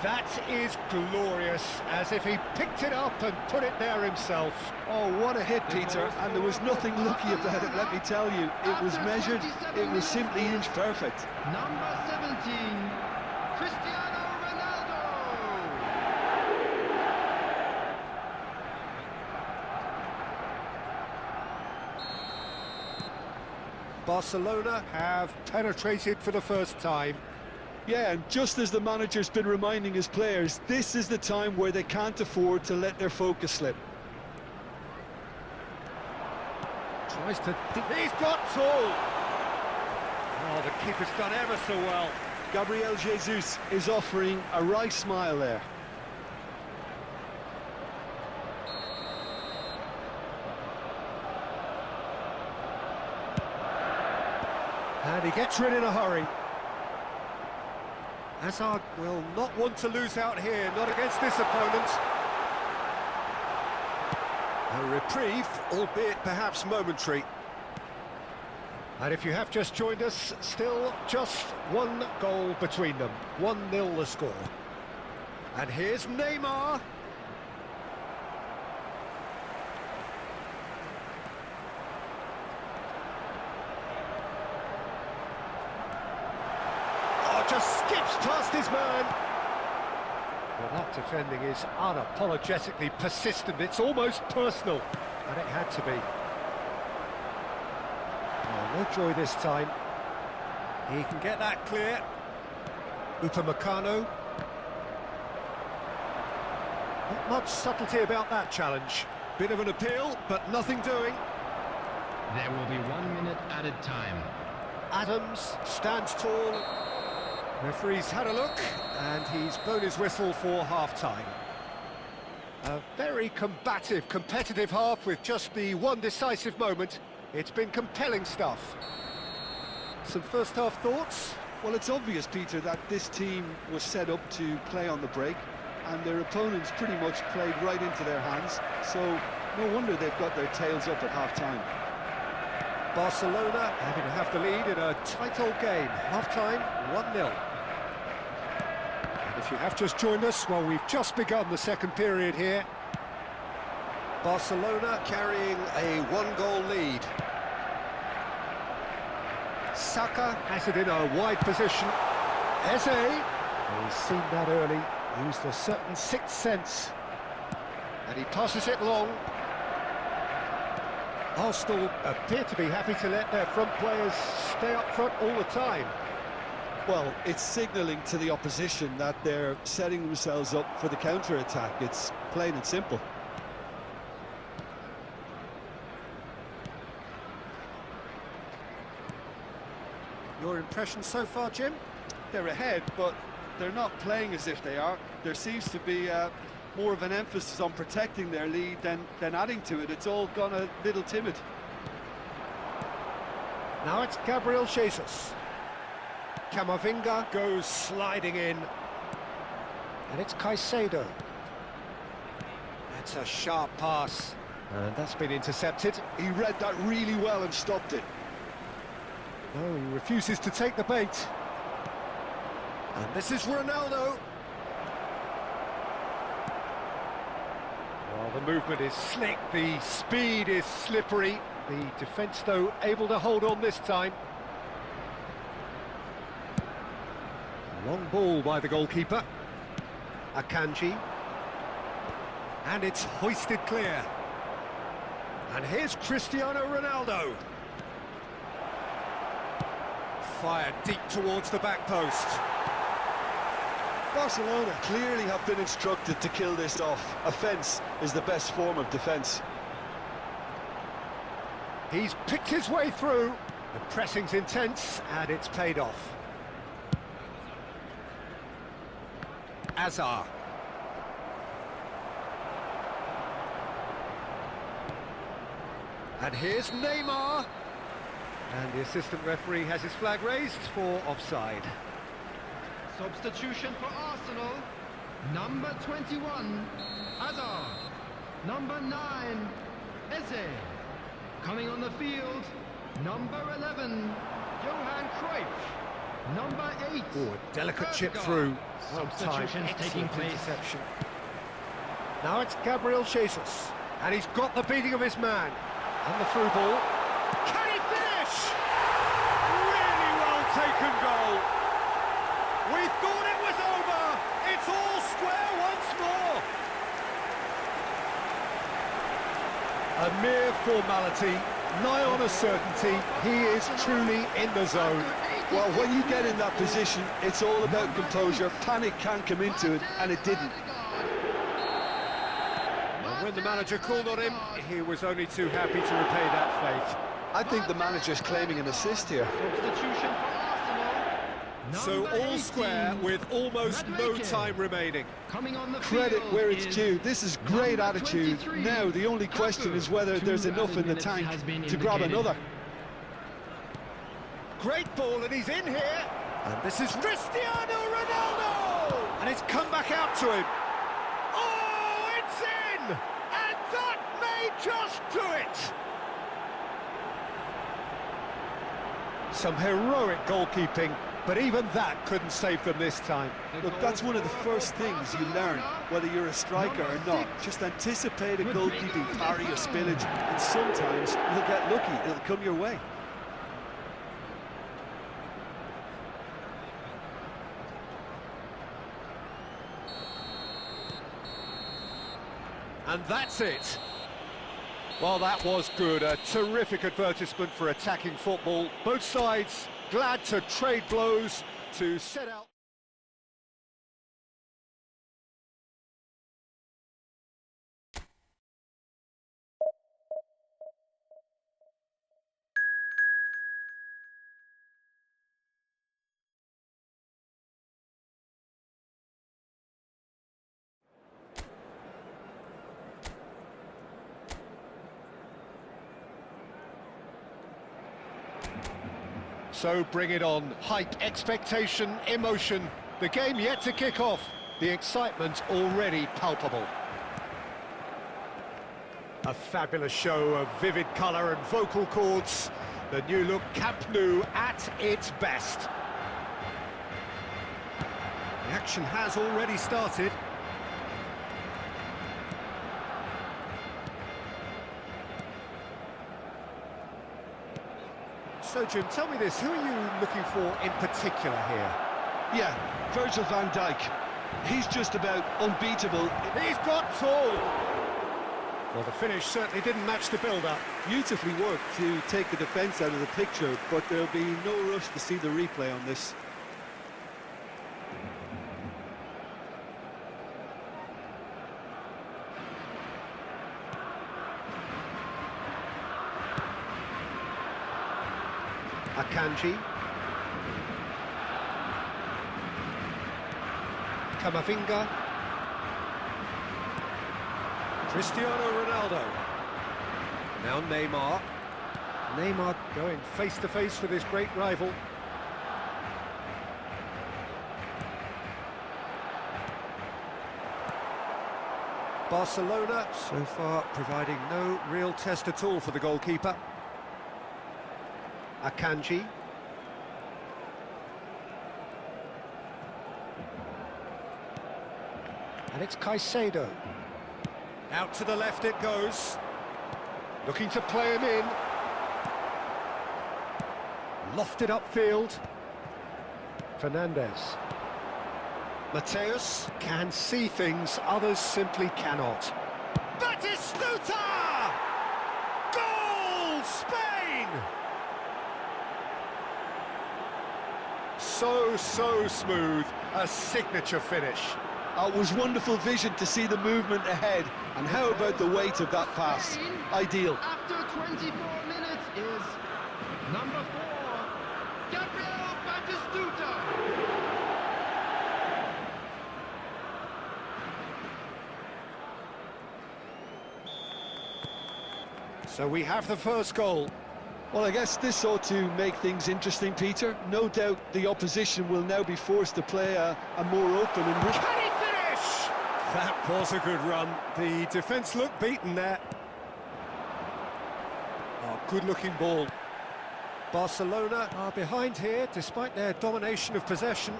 That is glorious, as if he picked it up and put it there himself. Oh, what a hit, Peter, and there was nothing lucky about it, let me tell you. It was measured, it was simply inch perfect. Number 17, Cristiano Ronaldo. Barcelona have penetrated for the first time. Yeah, and just as the manager's been reminding his players, this is the time where they can't afford to let their focus slip. Tries to... He's got tall! Oh, the keeper's done ever so well. Gabriel Jesus is offering a wry smile there. And he gets rid in a hurry. Hazard will not want to lose out here, not against this opponent. A reprieve, albeit perhaps momentary. And if you have just joined us, still just one goal between them. 1-0 the score. And here's Neymar. Just skips past his man. Well, that defending is unapologetically persistent. It's almost personal, and it had to be. Oh, no joy this time. He can get that clear. Upamecano. Not much subtlety about that challenge. Bit of an appeal, but nothing doing. There will be 1 minute added time. Adams stands tall. Referee's had a look, and he's blown his whistle for half-time. A very combative, competitive half with just the one decisive moment. It's been compelling stuff. Some first-half thoughts? Well, it's obvious, Peter, that this team was set up to play on the break, and their opponents pretty much played right into their hands, so no wonder they've got their tails up at half-time. Barcelona having to have the lead in a tight old game. Half-time, 1-0. And if you have just joined us, well, we've just begun the second period here. Barcelona carrying a one-goal lead. Saka has it in a wide position. Eze, he's seen that early, used a certain sixth sense. And he passes it long. Arsenal appear to be happy to let their front players stay up front all the time. Well, it's signalling to the opposition that they're setting themselves up for the counter-attack. It's plain and simple. Your impression so far, Jim? They're ahead, but they're not playing as if they are. There seems to be more of an emphasis on protecting their lead than adding to it. It's all gone a little timid. Now it's Gabriel Jesus. Camavinga goes sliding in. And it's Caicedo. That's a sharp pass. And that's been intercepted. He read that really well and stopped it. No, he refuses to take the bait. And this is Ronaldo. Well, the movement is slick, the speed is slippery. The defence, though, able to hold on this time. Long ball by the goalkeeper. Akanji. And it's hoisted clear. And here's Cristiano Ronaldo. Fired deep towards the back post. Barcelona clearly have been instructed to kill this off. Offence is the best form of defence. He's picked his way through. The pressing's intense, and it's paid off. Hazard. And here's Neymar. And the assistant referee has his flag raised for offside. Substitution for Arsenal. Number 21, Hazard. Number 9, Eze. Coming on the field, number 11, Johan Cruyff. Number 8. Oh, a delicate chip through. Substitutions taking place. Interception. Now it's Gabriel Jesus. And he's got the beating of his man. And the through ball. Can he finish? Really well taken goal. We thought it was over. It's all square once more. A mere formality, nigh on a certainty. He is truly in the zone. Well, when you get in that position, it's all about composure. Panic can't come into it, and it didn't. And when the manager called on him, he was only too happy to repay that fate. I think the manager's claiming an assist here. Substitution for Arsenal. So Number all 18, square with almost no Madueke. time remaining. Coming on the Credit field where it's is due. This is great number attitude. 23, Now, the only question is whether there's enough in the tank to grab another. Great ball, and he's in here. And this is Cristiano Ronaldo! And it's come back out to him. Oh, it's in! And that may just do it! Some heroic goalkeeping, but even that couldn't save them this time. Look, that's one of the first things you learn, whether you're a striker or not. Just anticipate a goalkeeping parry or spillage, and sometimes you'll get lucky. It'll come your way. And that's it. Well, that was good. A terrific advertisement for attacking football. Both sides glad to trade blows, to set out. So bring it on. Hype, expectation, emotion. The game yet to kick off. The excitement already palpable. A fabulous show of vivid colour and vocal cords. The new look Camp Nou at its best. The action has already started. So, Jim, tell me this, who are you looking for in particular here? Yeah, Virgil van Dijk. He's just about unbeatable. He's got tall! Well, the finish certainly didn't match the build-up. Beautifully worked to take the defence out of the picture, but there'll be no rush to see the replay on this. Akanji. Camavinga. Cristiano Ronaldo. Now Neymar. Neymar going face-to-face with his great rival. Barcelona, so far, providing no real test at all for the goalkeeper. Akanji. And it's Caicedo. Out to the left it goes. Looking to play him in. Lofted upfield. Fernandez. Mateus can see things others simply cannot. Batistuta! Goal! Spain! So smooth, a signature finish. It was wonderful vision to see the movement ahead, and how about the weight of that pass? Ideal. After 24 minutes is number 4, Gabriel Batistuta. So we have the first goal. Well, I guess this ought to make things interesting, Peter. No doubt the opposition will now be forced to play a more open and... Can he finish? That was a good run. The defence looked beaten there. Oh, good-looking ball. Barcelona are behind here, despite their domination of possession.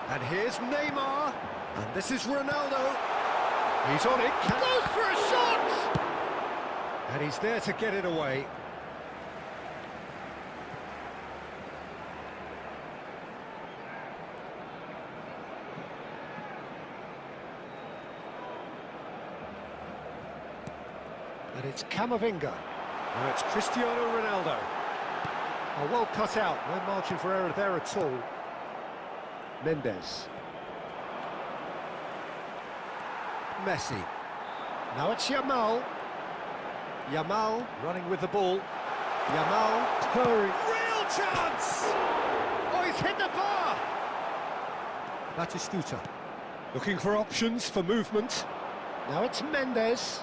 And here's Neymar. And this is Ronaldo. He's on it. Goes for a shot! And he's there to get it away. And it's Camavinga. Now it's Cristiano Ronaldo. Oh, well cut out. No margin for error there at all. Mendes. Messi. Now it's Yamal. Yamal running with the ball. Yamal purring. Real chance! Oh, he's hit the bar! Batistuta. Looking for options for movement. Now it's Mendes.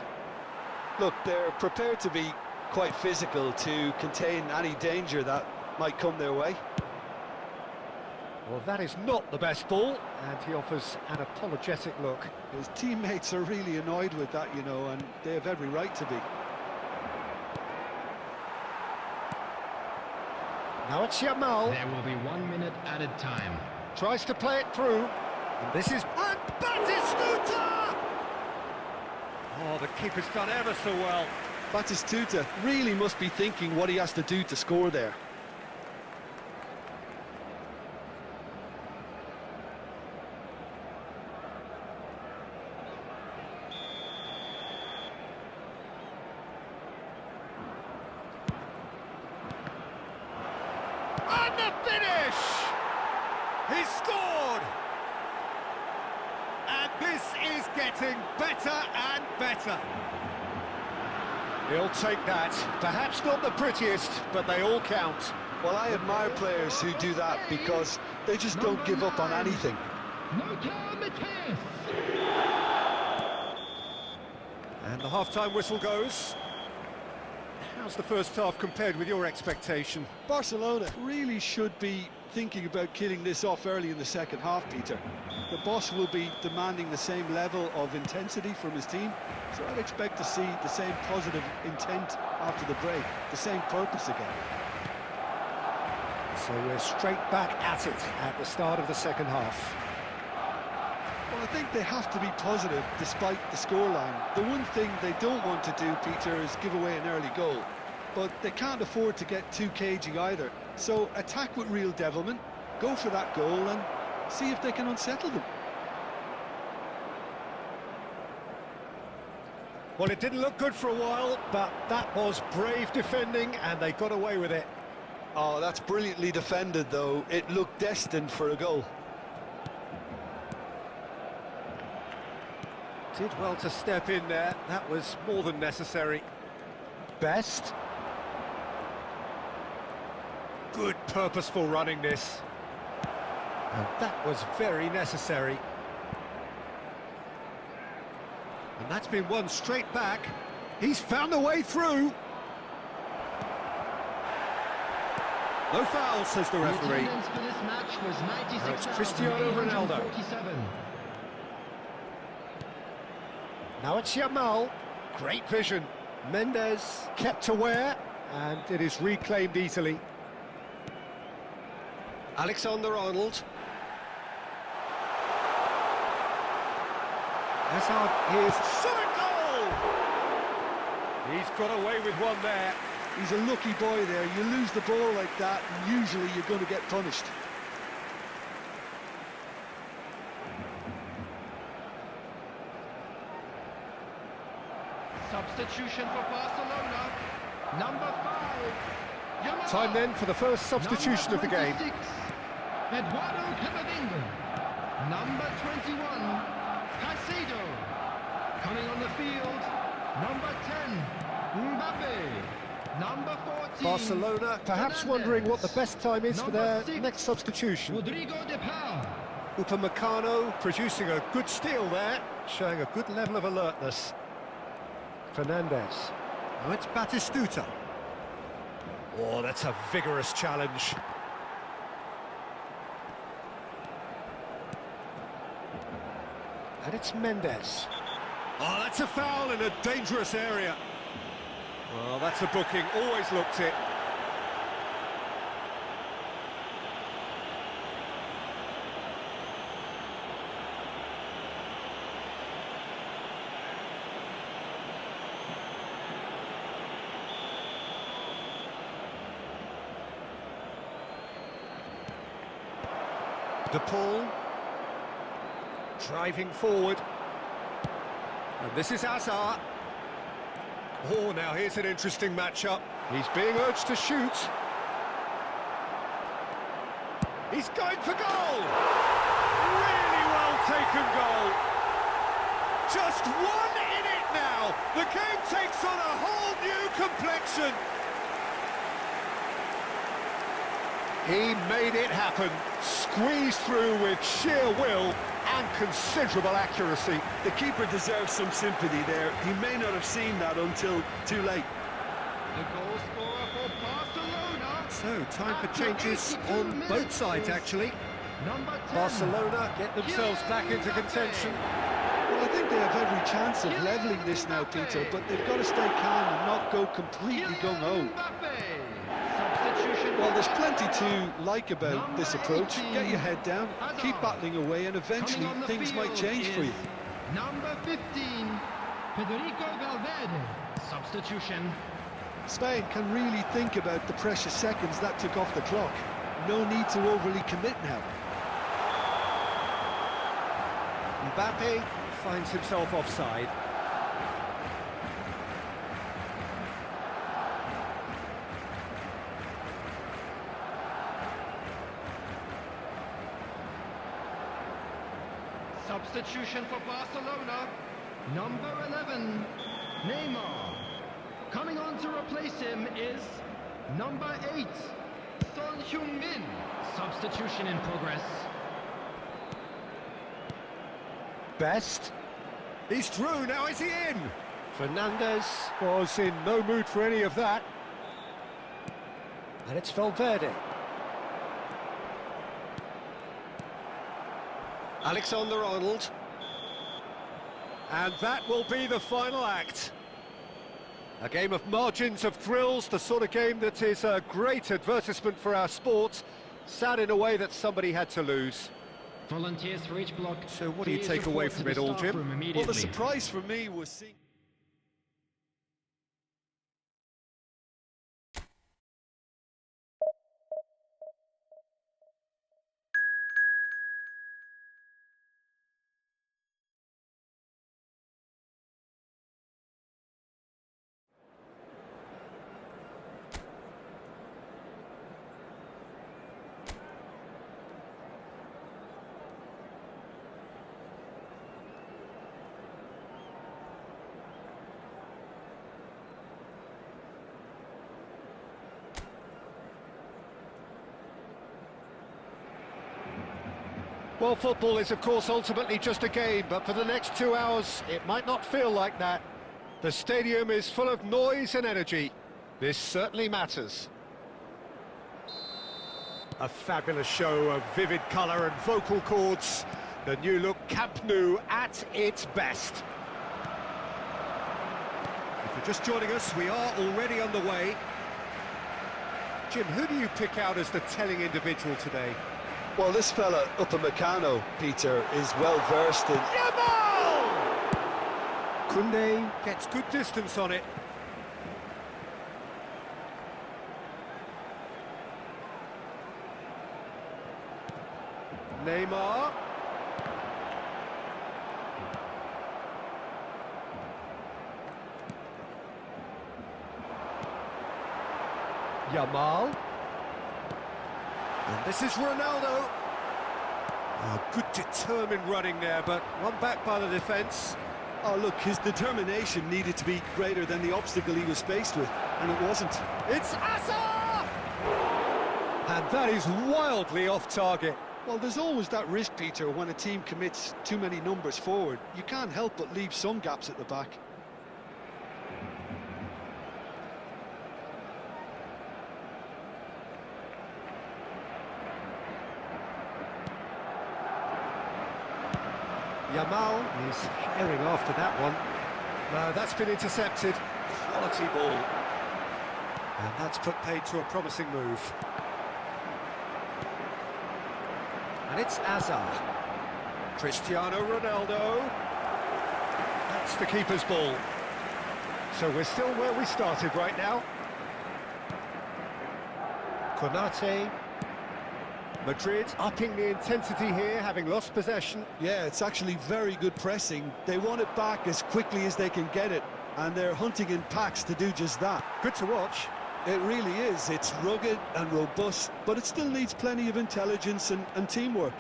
Look, they're prepared to be quite physical to contain any danger that might come their way. Well, that is not the best ball, and he offers an apologetic look. His teammates are really annoyed with that, you know, and they have every right to be. Now it's Yamal. There will be 1 minute added time. Tries to play it through. And this is... And Batistuta! Oh, the keeper's done ever so well. Batistuta really must be thinking what he has to do to score there. And the finish! He's scored! And this is getting better and better. He'll take that. Perhaps not the prettiest, but they all count. Well, I admire players who do that because they just don't give up on anything. And the half-time whistle goes. How's the first half compared with your expectation? Barcelona really should be thinking about killing this off early in the second half, Peter. The boss will be demanding the same level of intensity from his team, so I'd expect to see the same positive intent after the break, the same purpose again. So we're straight back at it at the start of the second half. Well, I think they have to be positive despite the scoreline. The one thing they don't want to do, Peter, is give away an early goal. But they can't afford to get too cagey either. So attack with real devilment, go for that goal and see if they can unsettle them. Well, it didn't look good for a while, but that was brave defending and they got away with it. Oh, that's brilliantly defended, though. It looked destined for a goal. Did well to step in there. That was more than necessary. Best. Good purposeful running this. And that was very necessary. And that's been won straight back. He's found a way through. No foul, says the referee. Now it's Cristiano Ronaldo. Now it's Yamal. Great vision. Mendes kept aware, and it is reclaimed easily. Alexander-Arnold. Hazard is shot a goal! He's got away with one there. He's a lucky boy there. You lose the ball like that, and usually you're going to get punished. Substitution for Barcelona. Number 5. Time then for the first substitution of the game. Eduardo Camavinga. Number 21. Caicedo. Coming on the field. Number 10. Mbappe. Number 14. Barcelona perhaps wondering what the best time is for their next substitution. Rodrigo de Paul. Upamecano producing a good steal there, showing a good level of alertness. Fernandez. Now it's Batistuta. Oh, that's a vigorous challenge. And it's Mendes. Oh, that's a foul in a dangerous area. Well, that's a booking, always looked it. De Paul, driving forward, and this is Hazard. Oh, now here's an interesting matchup. He's being urged to shoot. He's going for goal! Really well taken goal. Just one in it now. The game takes on a whole new complexion. He made it happen, squeezed through with sheer will and considerable accuracy. The keeper deserves some sympathy there. He may not have seen that until too late. The goal scorer for Barcelona. So, time for changes on both sides, actually. Number 10. Barcelona get themselves back into contention. Well, I think they have every chance of levelling this now, Peter, but they've got to stay calm and not go completely gung-ho. Well, there's plenty to like about this approach. Get your head down, keep battling away, and eventually things might change for you. Number 15, Federico Valverde. Substitution. Spain can really think about the precious seconds that took off the clock. No need to overly commit now. Mbappe finds himself offside. Substitution for Barcelona. Number 11, Neymar. Coming on to replace him is number 8, Son Heung-min. Substitution in progress. Best. He's through, now is he in? Fernandez was in no mood for any of that. And it's Valverde. Alexander-Arnold. And that will be the final act. A game of margins of thrills, the sort of game that is a great advertisement for our sport. Sad in a way that somebody had to lose. Volunteers for each block. So what do you take away from it all, Jim? Well, the surprise for me was seeing... Well, football is, of course, ultimately just a game, but for the next 2 hours, it might not feel like that. The stadium is full of noise and energy. This certainly matters. A fabulous show of vivid colour and vocal cords. The new look Camp Nou at its best. If you're just joining us, we are already underway. Jim, who do you pick out as the telling individual today? Well, this fella, Upamecano, Peter, is well-versed in... Yamal! Koundé gets good distance on it. Neymar. Yamal. And this is Ronaldo. Oh, good determined running there, but one back by the defence. Oh, look, his determination needed to be greater than the obstacle he was faced with, and it wasn't. It's Hazard! And that is wildly off target. Well, there's always that risk, Peter, when a team commits too many numbers forward. You can't help but leave some gaps at the back. Yamal is herring after that one. No, that's been intercepted. Quality ball. And that's put paid to a promising move. And it's Hazard. Cristiano Ronaldo. That's the keeper's ball. So we're still where we started right now. Konate. Madrid upping the intensity here, having lost possession. Yeah, it's actually very good pressing. They want it back as quickly as they can get it, and they're hunting in packs to do just that. Good to watch. It really is. It's rugged and robust, but it still needs plenty of intelligence and teamwork.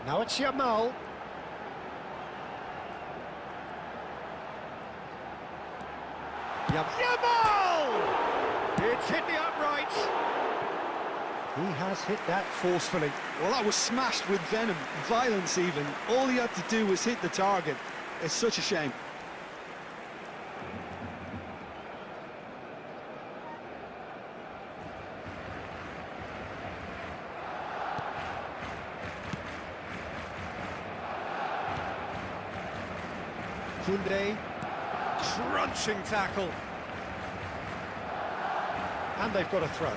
Now it's Yamal. Yamal! It's hit the upright. He has hit that forcefully. Well, that was smashed with venom, violence even. All he had to do was hit the target. It's such a shame. Koundé, crunching tackle. And they've got a throw.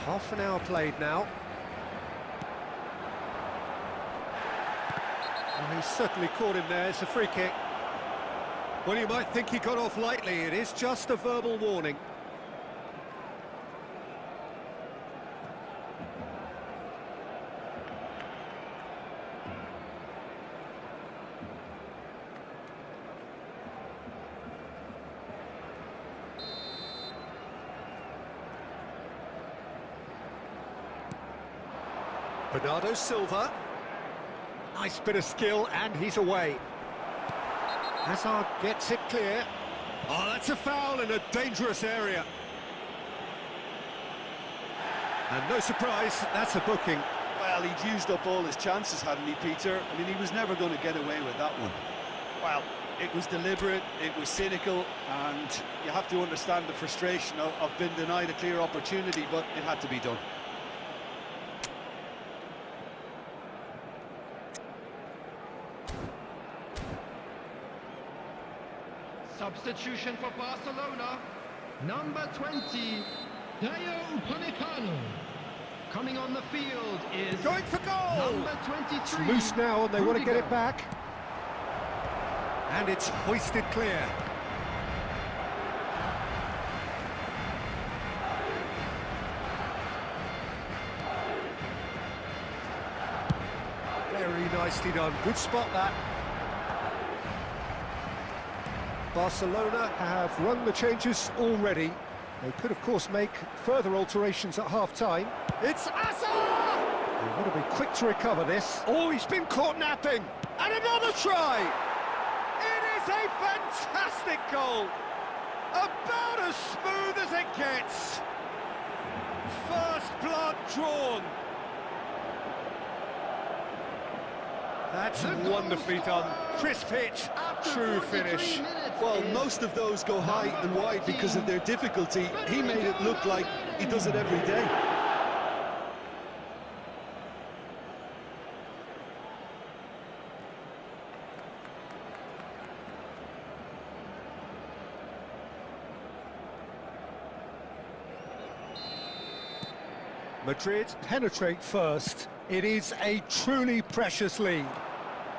Half an hour played now. Well, he's certainly caught him there. It's a free kick. Well, you might think he got off lightly. It is just a verbal warning. Bernardo Silva. Nice bit of skill, and he's away. Hazard gets it clear. Oh, that's a foul in a dangerous area. And no surprise, that's a booking. Well, he'd used up all his chances, hadn't he, Peter? I mean, he was never going to get away with that one. Well, it was deliberate, it was cynical, and you have to understand the frustration of being denied a clear opportunity, but it had to be done. Substitution for Barcelona. Number 20, Dayo Upamecano. Coming on the field is Going for goal! number 23. It's loose now, and they want to get it back. And it's hoisted clear. Very nicely done. Good spot, that. Barcelona have run the changes already. They could, of course, make further alterations at half-time. It's Hazard! They've got to be quick to recover this. Oh, he's been caught napping! And another try! It is a fantastic goal! About as smooth as it gets! First blood drawn! That's wonderfully done. Crisp hit, true finish. Well, most of those go high and wide because of their difficulty. He made it look like he does it every day. Madrid penetrate first. It is a truly precious lead.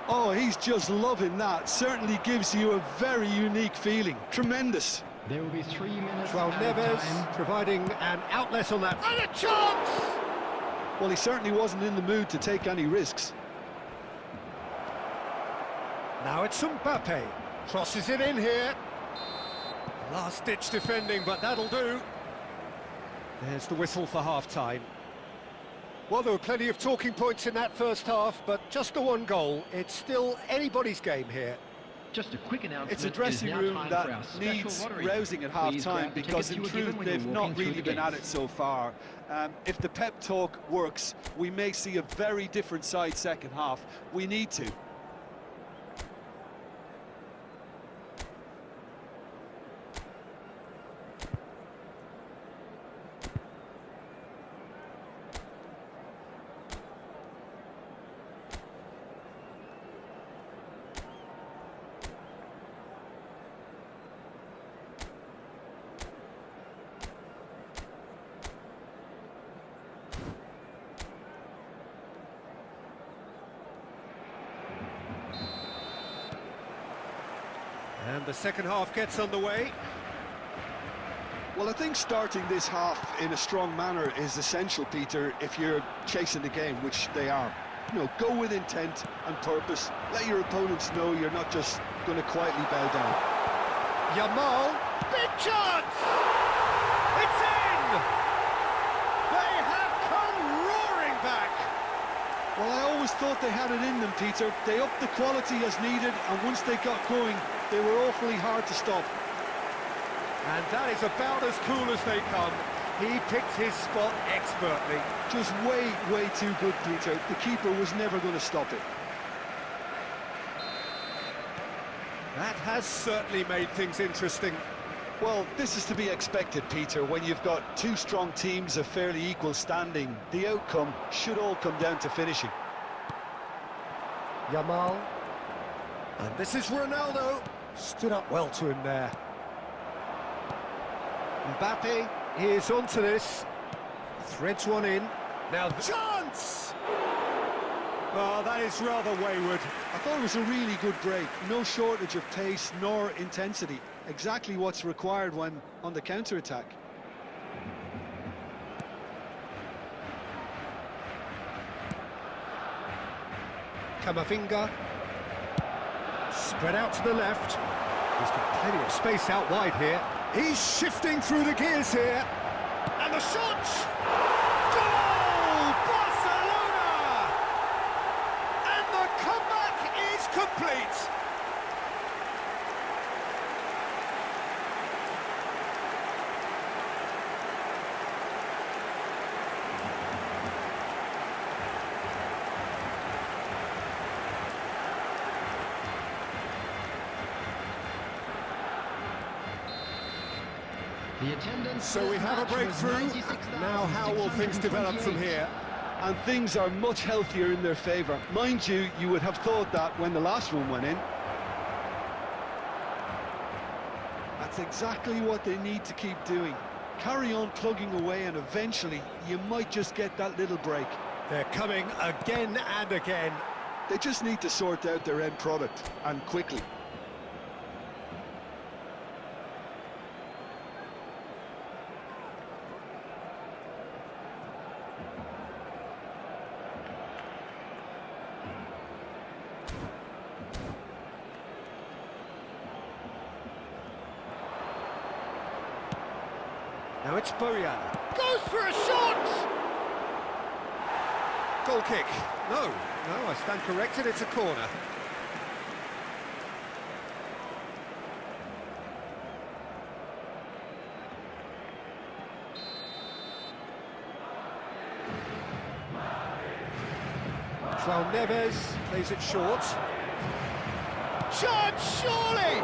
Oh, he's just loving that. Certainly gives you a very unique feeling. Tremendous. There will be 3 minutes. João Neves providing an outlet on that. And a chance! Well, he certainly wasn't in the mood to take any risks. Now it's Mbappe. Crosses it in here. Last-ditch defending, but that'll do. There's the whistle for half-time. Well, there were plenty of talking points in that first half, but just the one goal. It's still anybody's game here. Just a quick announcement. It's a dressing room that needs rousing at half-time because in truth they've not really been at it so far. If the pep talk works, we may see a very different side second half. We need to. And the second half gets underway. Well, I think starting this half in a strong manner is essential, Peter, if you're chasing the game, which they are. You know, go with intent and purpose. Let your opponents know you're not just going to quietly bow down. Yamal, big chance! It's in! They have come roaring back! Well, I always thought they had it in them, Peter. They upped the quality as needed, and once they got going, they were awfully hard to stop. And that is about as cool as they come. He picked his spot expertly. Just way too good, Peter. The keeper was never going to stop it. That has certainly made things interesting. Well, this is to be expected, Peter. When you've got two strong teams of fairly equal standing, the outcome should all come down to finishing. Yamal. And this is Ronaldo. Stood up well to him there. Mbappe is onto this. Threads one in. Now the chance! Oh, that is rather wayward. I thought it was a really good break. No shortage of pace nor intensity. Exactly what's required when on the counter-attack. Camavinga. Spread out to the left. He's got plenty of space out wide here. He's shifting through the gears here. And the shot! Goal! Barcelona! And the comeback is complete. So we have a breakthrough. Now how will things develop from here? And things are much healthier in their favour. Mind you, you would have thought that when the last one went in. That's exactly what they need to keep doing. Carry on plugging away and eventually you might just get that little break. They're coming again and again. They just need to sort out their end product, and quickly. Now it's Bojan. Goes for a shot! Goal kick. No, I stand corrected, it's a corner. João Neves plays it short. Chance, surely!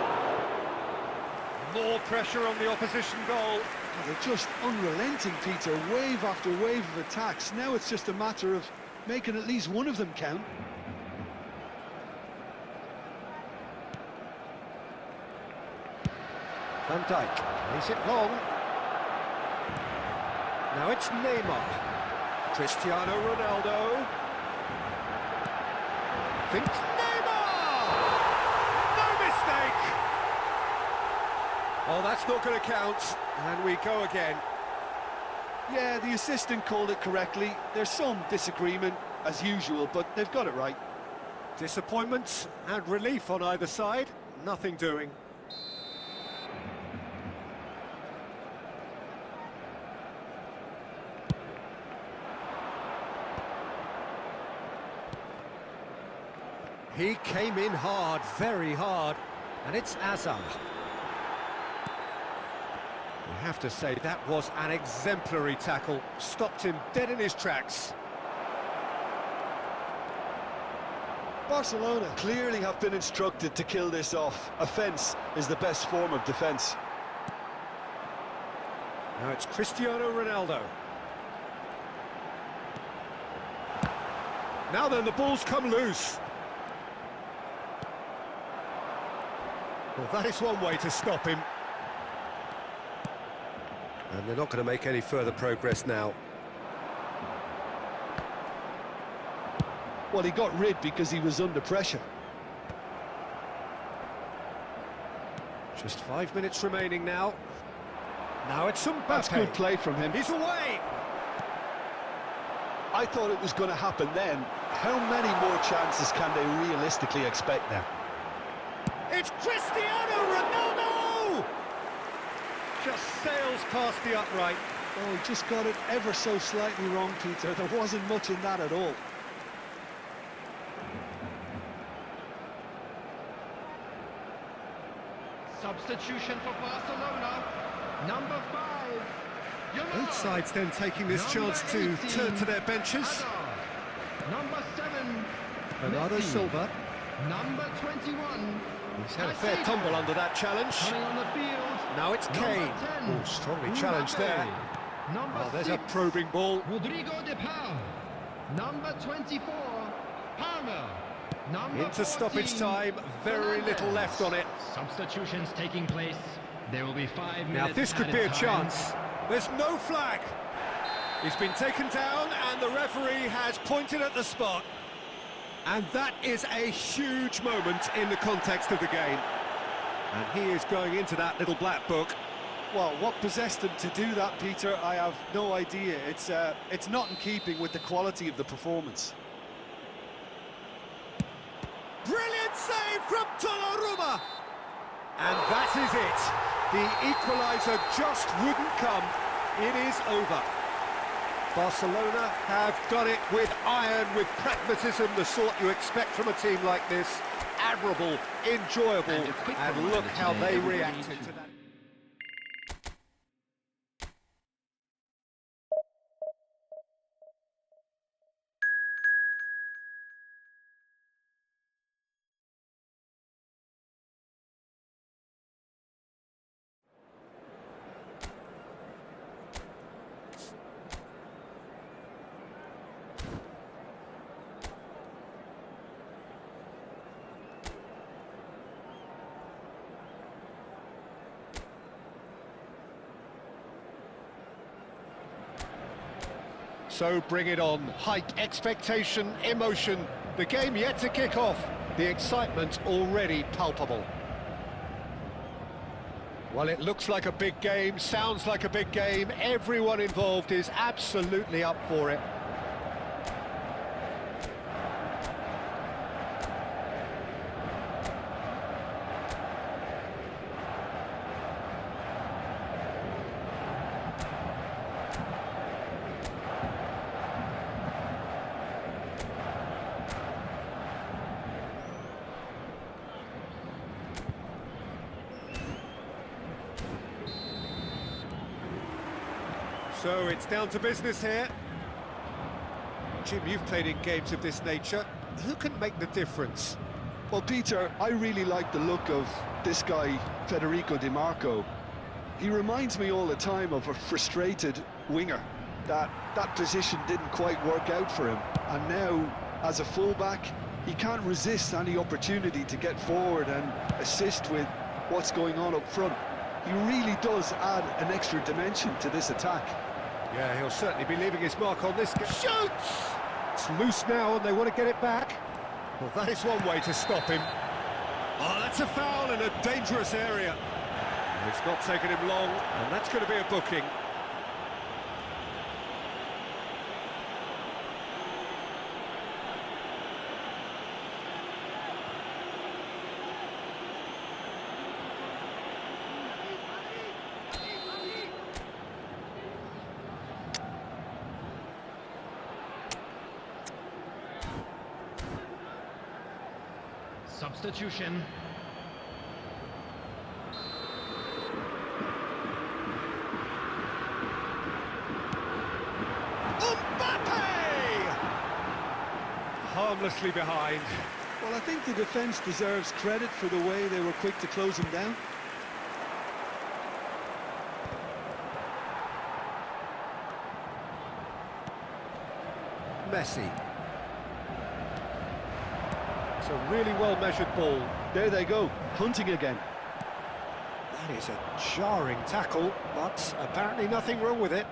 More pressure on the opposition goal. They're just unrelenting, Peter. Wave after wave of attacks. Now it's just a matter of making at least one of them count. Van Dijk plays it long. Now it's Neymar. Cristiano Ronaldo. Thinks Neymar! No mistake! Oh, that's not going to count. And we go again. Yeah, the assistant called it correctly. There's some disagreement, as usual, but they've got it right. Disappointment and relief on either side. Nothing doing. He came in hard, very hard. And it's Azar. We have to say that was an exemplary tackle. Stopped him dead in his tracks. Barcelona clearly have been instructed to kill this off. Offence is the best form of defence. Now it's Cristiano Ronaldo. Now then, the ball's come loose. Well, that is one way to stop him. And they're not going to make any further progress now. Well, he got rid because he was under pressure. Just 5 minutes remaining now. Now it's Mbappe. That's good play from him. He's away! I thought it was going to happen then. How many more chances can they realistically expect now? It's Cristiano Ronaldo! Just sails past the upright. Oh, he just got it ever so slightly wrong, Peter. There wasn't much in that at all. Substitution for Barcelona. Number 5. Both sides then taking this chance to turn to their benches. Number 7. Bernardo Silva. Number 21. He's had a fair tumble under that challenge. Coming on the field. Now it's Kane. Oh, strongly challenged there. Oh, there's a probing ball. Rodrigo de Paul. Number 24. Palmer. Number Into stoppage 14, time. Very little left on it. Substitutions taking place. There will be 5 minutes. Now this could be a chance. There's no flag. He's been taken down and the referee has pointed at the spot. And that is a huge moment in the context of the game. And he is going into that little black book. Well, what possessed him to do that, Peter, I have no idea. It's not in keeping with the quality of the performance. Brilliant save from Donnarumma! And that is it. The equalizer just wouldn't come. It is over. Barcelona have done it with iron, with pragmatism, the sort you expect from a team like this. Admirable, enjoyable, and look how they reacted to that. So bring it on. Hype, expectation, emotion. The game yet to kick off. The excitement already palpable. Well, it looks like a big game, sounds like a big game. Everyone involved is absolutely up for it. So it's down to business here. Jim, you've played in games of this nature. Who can make the difference? Well, Peter, I really like the look of this guy, Federico Di Marco. He reminds me all the time of a frustrated winger. That position didn't quite work out for him. And now, as a fullback, he can't resist any opportunity to get forward and assist with what's going on up front. He really does add an extra dimension to this attack. Yeah, he'll certainly be leaving his mark on this. Shoots! It's loose now and they want to get it back. Well, that is one way to stop him. Oh, that's a foul in a dangerous area. It's not taken him long, and that's going to be a booking. Substitution. harmlessly behind. Well, I think the defence deserves credit for the way they were quick to close him down. Messi. It's a really well-measured ball. There they go, hunting again. That is a jarring tackle, but apparently nothing wrong with it.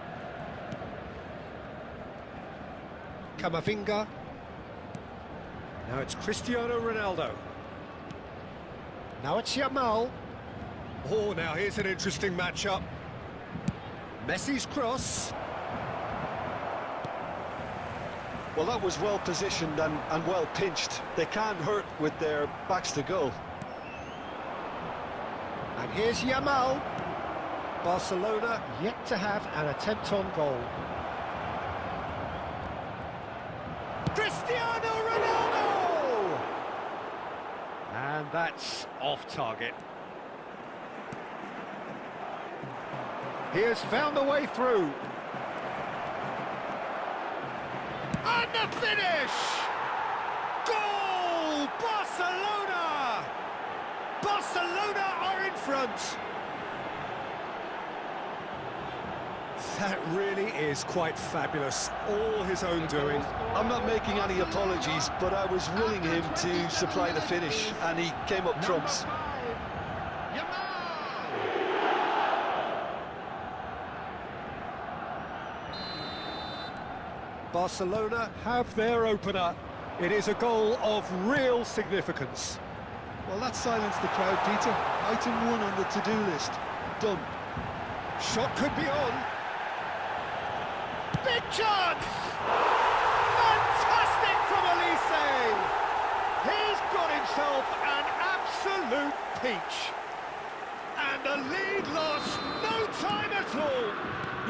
Camavinga. Now it's Cristiano Ronaldo. Now it's Yamal. Oh, now here's an interesting matchup. Messi's cross. Well, that was well positioned and well pinched. They can't hurt with their backs to goal. And here's Yamal. Barcelona yet to have an attempt on goal. Cristiano Ronaldo! And that's off target. He has found a way through. And the finish! Goal! Barcelona! Barcelona are in front. That really is quite fabulous. All his own doing. I'm not making any apologies, but I was willing him to supply the finish, and he came up trumps. Barcelona have their opener. It is a goal of real significance. Well, that silenced the crowd, Peter. Item 1 on the to-do list. Done. Shot could be on. Big chance! Fantastic from Elise! He's got himself an absolute peach. And the lead lost no time at all.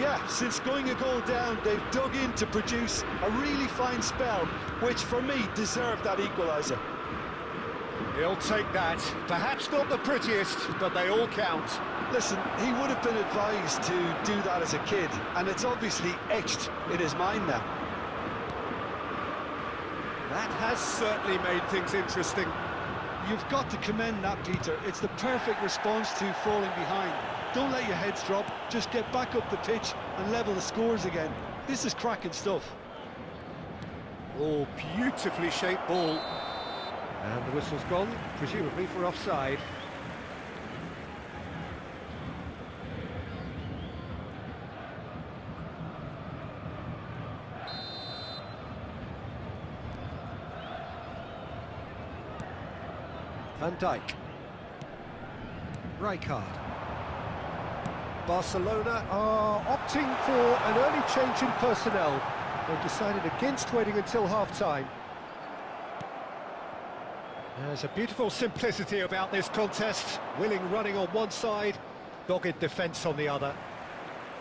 Yeah, since going a goal down, they've dug in to produce a really fine spell, which for me deserved that equalizer. He'll take that. Perhaps not the prettiest, but they all count. Listen, he would have been advised to do that as a kid, and it's obviously etched in his mind now. That has certainly made things interesting. You've got to commend that, Peter. It's the perfect response to falling behind. Don't let your heads drop, just get back up the pitch and level the scores again. This is cracking stuff. Oh, beautifully shaped ball. And the whistle's gone, presumably for offside. Van Dijk. Rijkaard. Barcelona are opting for an early change in personnel. They've decided against waiting until half-time. There's a beautiful simplicity about this contest. Willing running on one side, dogged defence on the other.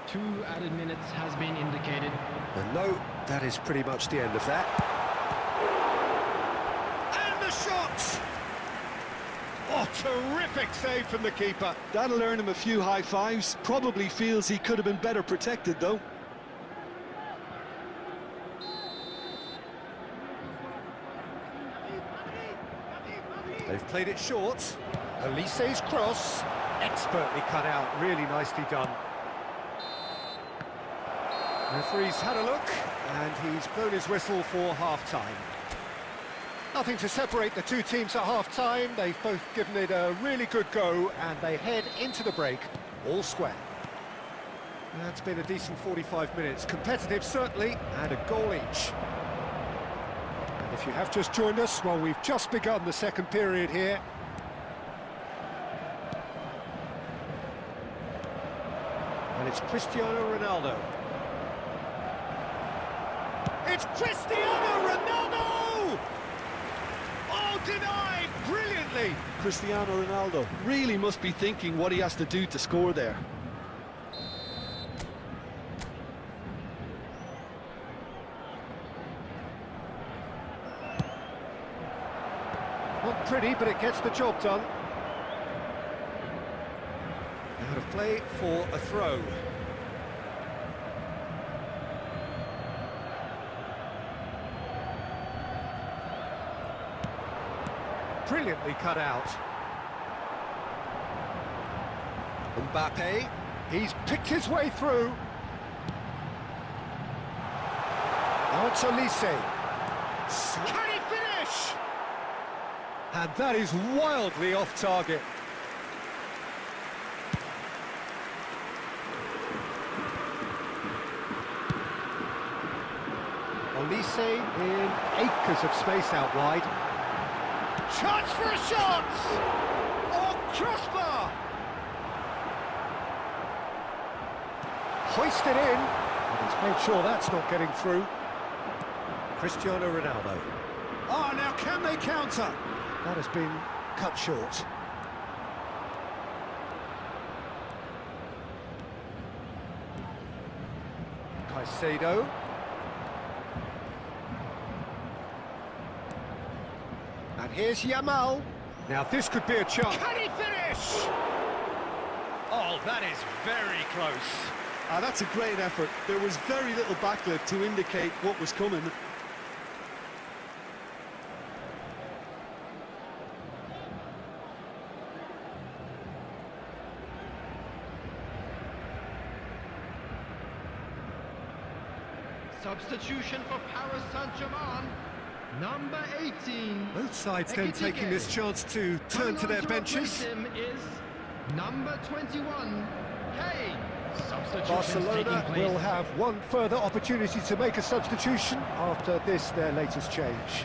2 added minutes has been indicated. And no, that is pretty much the end of that. And the shot! Oh, terrific save from the keeper. That'll earn him a few high fives. Probably feels he could have been better protected, though. They've played it short. Elise's cross, expertly cut out, really nicely done. Referee's had a look, and he's blown his whistle for half-time. Nothing to separate the two teams at half-time. They've both given it a really good go, and they head into the break all square. That's been a decent 45 minutes. Competitive, certainly, and a goal each. And if you have just joined us, well, we've just begun the second period here. And it's Cristiano Ronaldo. It's Cristiano Ronaldo! Oh, denied brilliantly! Cristiano Ronaldo really must be thinking what he has to do to score there. Not pretty, but it gets the job done. Out of play for a throw. brilliantly cut out. Mbappe, he's picked his way through. Now it's Olise. Can he finish? And that is wildly off target. Olise in acres of space out wide. Chance for a shot! Oh, crossbar! Hoisted in, and he's made sure that's not getting through. Cristiano Ronaldo. Oh, now can they counter? That has been cut short. Caicedo. And here's Yamal. Now this could be a chance. Can he finish? Oh, that is very close. That's a great effort. There was very little backlift to indicate what was coming. Substitution for Paris Saint-Germain, number 18. Both sides then taking this chance to turn to their benches. Him is number 21, Kane. Barcelona will have one further opportunity to make a substitution after this, their latest change.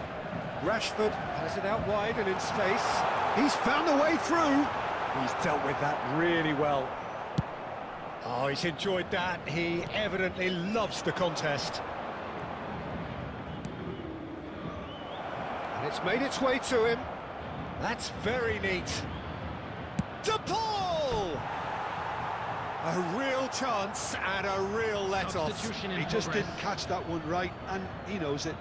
Rashford has it out wide and in space. He's found the way through. He's dealt with that really well. Oh, he's enjoyed that. He evidently loves the contest. And it's made its way to him. That's very neat. De Paul! A real chance and a real let-off. He just didn't catch that one right, and he knows it.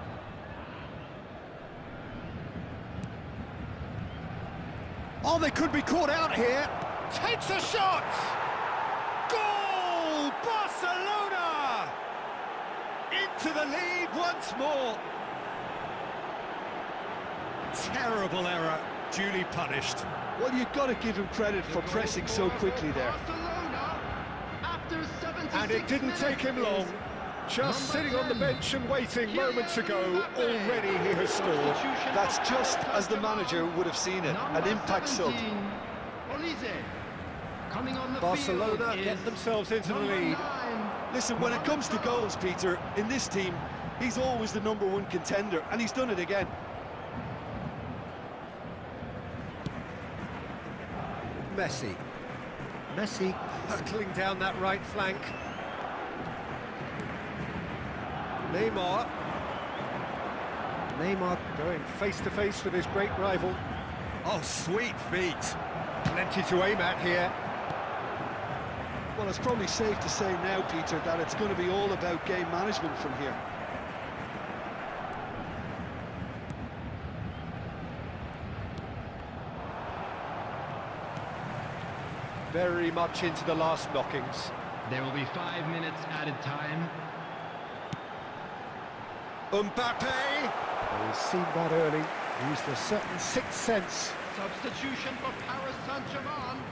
Oh, they could be caught out here. Takes a shot! Goal! Barcelona! Into the lead once more. Terrible error, duly punished. Well, you've got to give him credit for pressing so quickly there. And it didn't take him long. Just sitting on the bench and waiting moments ago, already he has scored. That's just as the manager would have seen it, an impact sub. Barcelona get themselves into the lead. Listen, when it comes to goals, Peter, in this team, he's always the #1 contender, and he's done it again. Messi hurtling down that right flank. Neymar going face to face with his great rival. Oh, sweet feet. Plenty to aim at here. Well, it's probably safe to say now, Peter, that it's going to be all about game management from here. Very much into the last knockings. There will be 5 minutes added time. Mbappe! He's seen that early. Used a certain sixth sense. Substitution for Paris Saint-Germain,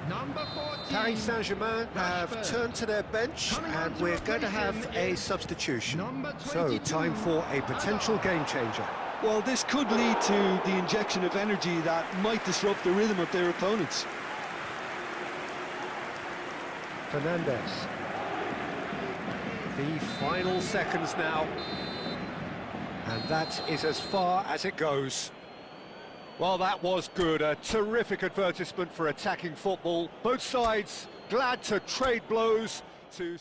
number 14. Paris Saint-Germain have turned to their bench, and we're going to have a substitution. So, time for a potential game changer. Well, this could lead to the injection of energy that might disrupt the rhythm of their opponents. Fernandez. The final seconds now. And that is as far as it goes. Well, that was good. A terrific advertisement for attacking football. Both sides glad to trade blows to...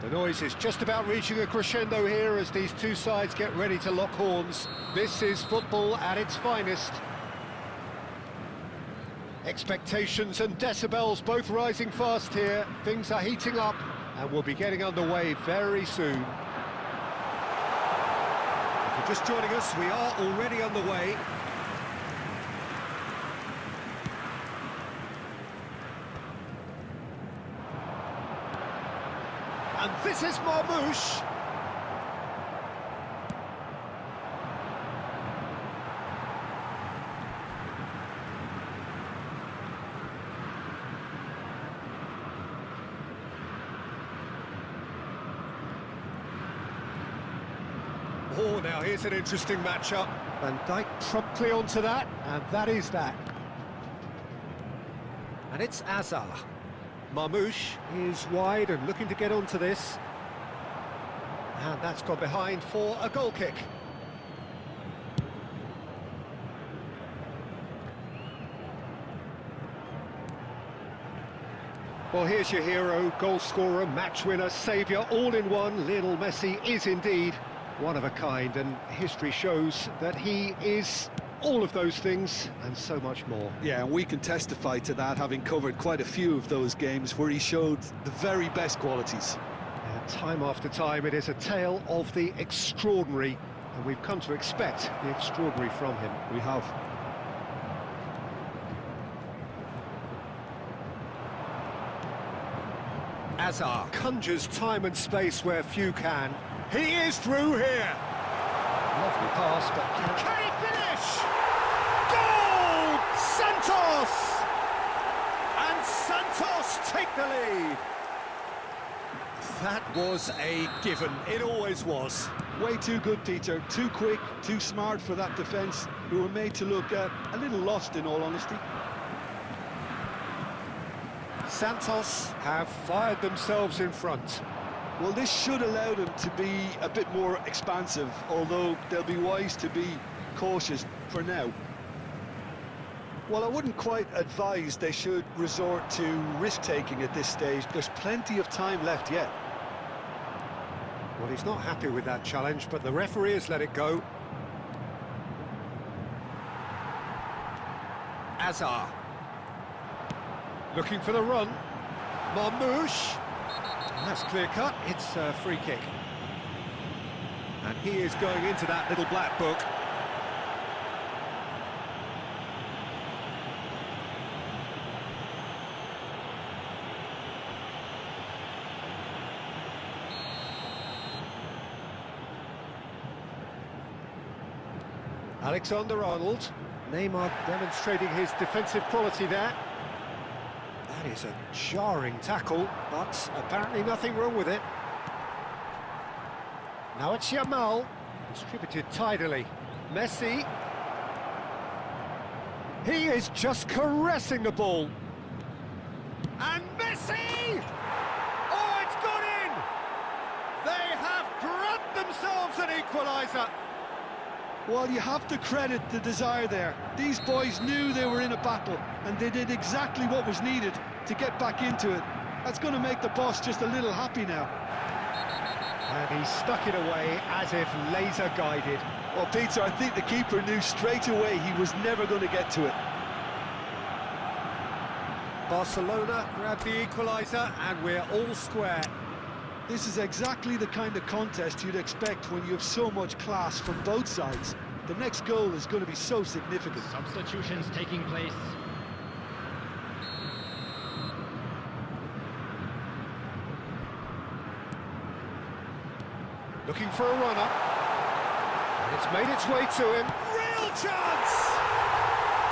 The noise is just about reaching a crescendo here as these two sides get ready to lock horns. This is football at its finest. Expectations and decibels both rising fast here. Things are heating up and we'll be getting underway very soon. If you're just joining us, we are already underway. And this is Marmouche. Oh, now here's an interesting matchup. Van Dijk promptly onto that, and that is that. And it's Azar. Marmouche is wide and looking to get onto this. And that's gone behind for a goal kick. Well, here's your hero, goal scorer, match winner, saviour, all in one. Lionel Messi is indeed one of a kind, and history shows that he is all of those things and so much more. Yeah, and we can testify to that, having covered quite a few of those games where he showed the very best qualities. And time after time, it is a tale of the extraordinary, and we've come to expect the extraordinary from him. We have. Azar conjures time and space where few can. He is through here. Lovely pass, but can he finish? Goal! Santos! And Santos take the lead. That was a given. It always was. Way too good, Peter. Too quick, too smart for that defence, who were made to look a little lost, in all honesty. Santos have fired themselves in front. Well, this should allow them to be a bit more expansive, although they'll be wise to be cautious for now. Well, I wouldn't quite advise they should resort to risk-taking at this stage. There's plenty of time left yet. Well, he's not happy with that challenge, but the referee has let it go. Azar. Looking for the run. Marmouche. That's clear-cut. It's a free kick. And he is going into that little black book. Alexander-Arnold. Neymar demonstrating his defensive quality there. That is a jarring tackle, but apparently nothing wrong with it. Now it's Yamal, distributed tidily. Messi. He is just caressing the ball. And Messi! Oh, it's gone in! They have grabbed themselves an equaliser. Well, you have to credit the desire there. These boys knew they were in a battle, and they did exactly what was needed to get back into it. That's going to make the boss just a little happy now. And he stuck it away as if laser-guided. Well, Peter, I think the keeper knew straight away he was never going to get to it. Barcelona grab the equaliser, and we're all square. This is exactly the kind of contest you'd expect when you have so much class from both sides. The next goal is going to be so significant. Substitutions taking place. Looking for a runner. It's made its way to him. Real chance!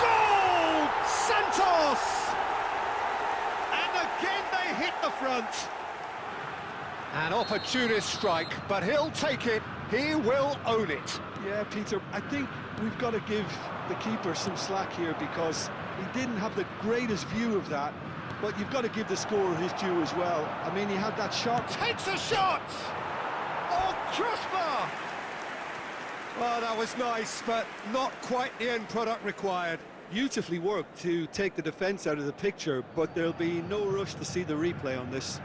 Goal! Santos! And again they hit the front. An opportunist strike, but he'll take it. He will own it. Yeah, Peter, I think we've got to give the keeper some slack here because he didn't have the greatest view of that, but you've got to give the scorer his due as well. I mean, he had that shot. Takes a shot! Oh, crossbar! Well, that was nice, but not quite the end product required. Beautifully worked to take the defence out of the picture, but there'll be no rush to see the replay on this.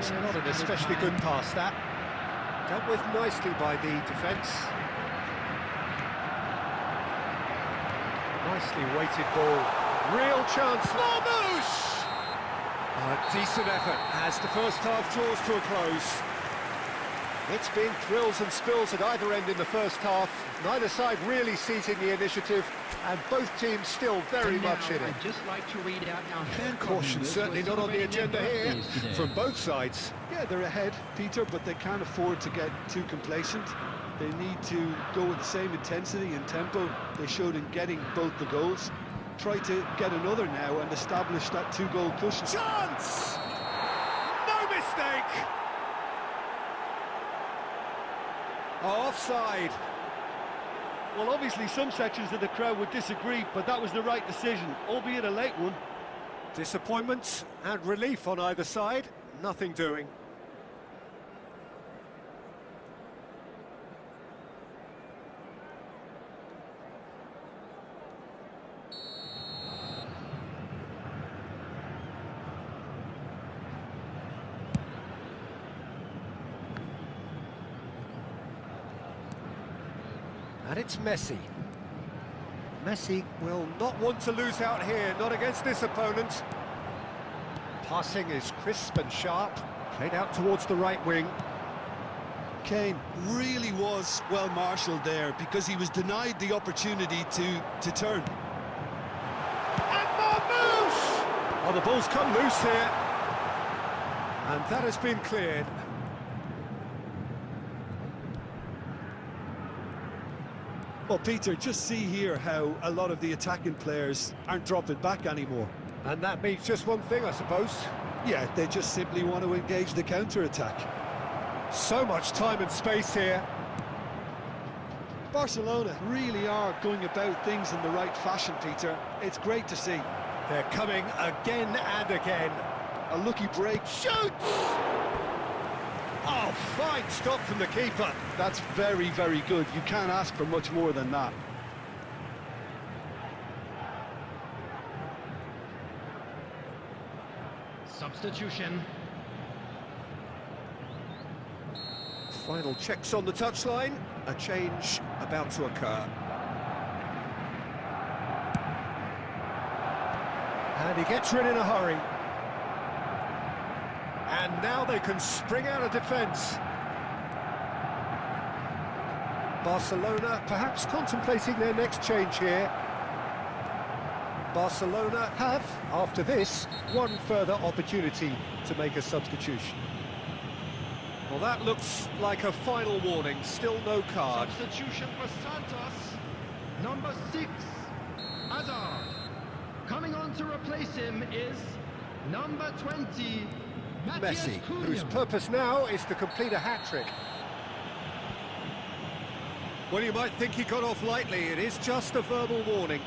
It's not an especially good pass, that. Dealt with nicely by the defence. Nicely weighted ball. Real chance. Marmouche! A decent effort as the first half draws to a close. It's been thrills and spills at either end in the first half. Neither side really seizing the initiative, and both teams still very much in it. I'd just like to read out our Caution certainly not on the agenda here from both sides. Yeah, they're ahead, Peter, but they can't afford to get too complacent. They need to go with the same intensity and tempo they showed in getting both the goals. Try to get another now and establish that two-goal cushion. Chance! No mistake! Offside. Well, obviously some sections of the crowd would disagree, but that was the right decision, albeit a late one. Disappointment and relief on either side. Nothing doing. And it's Messi. Messi will not want to lose out here, not against this opponent. Passing is crisp and sharp, played out towards the right wing. Kane really was well marshalled there because he was denied the opportunity to turn. And Marmouche! Oh, the ball's come loose here. And that has been cleared. Well, Peter, just see here how a lot of the attacking players aren't dropping back anymore. And that means just one thing, I suppose. Yeah, they just simply want to engage the counter-attack. So much time and space here. Barcelona really are going about things in the right fashion, Peter. It's great to see. They're coming again and again. A lucky break. Shoots! Oh, fine stop from the keeper. That's very, very good. You can't ask for much more than that. substitution. Final checks on the touchline. A change about to occur. And he gets rid in a hurry. And now they can spring out of defence. Barcelona perhaps contemplating their next change here. Barcelona have, after this, one further opportunity to make a substitution. Well, that looks like a final warning, still no card. Substitution for Santos, number 6, Hazard. Coming on to replace him is number 20, Messi, whose purpose now is to complete a hat-trick. Well, you might think he got off lightly, it is just a verbal warning.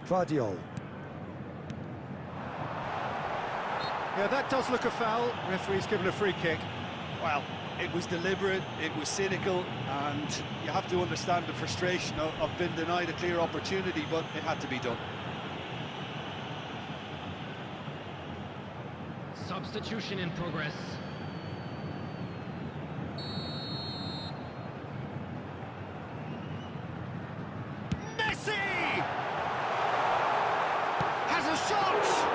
Guardiola. Yeah, that does look a foul. Referee's given a free kick. Well, it was deliberate, it was cynical, and you have to understand the frustration of being denied a clear opportunity, but it had to be done. Substitution in progress. Messi! Has a shot!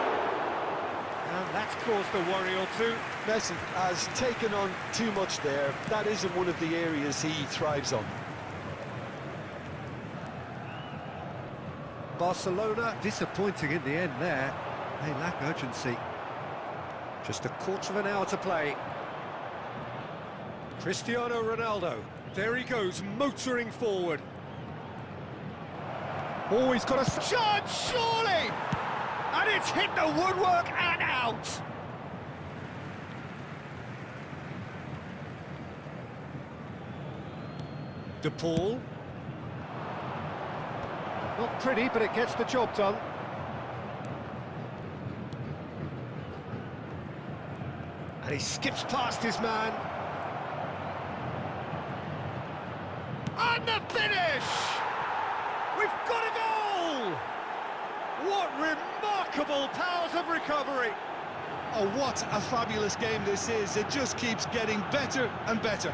And that's caused a worry or two. Messi has taken on too much there. That isn't one of the areas he thrives on. Barcelona disappointing in the end there. They lack urgency. Just a quarter of an hour to play. Cristiano Ronaldo. There he goes, motoring forward. Oh, he's got a shot, surely! And it's hit the woodwork and out! De Paul. Not pretty, but it gets the job done. And he skips past his man. And the finish! We've got a goal! What remarkable powers of recovery! Oh, what a fabulous game this is. It just keeps getting better and better.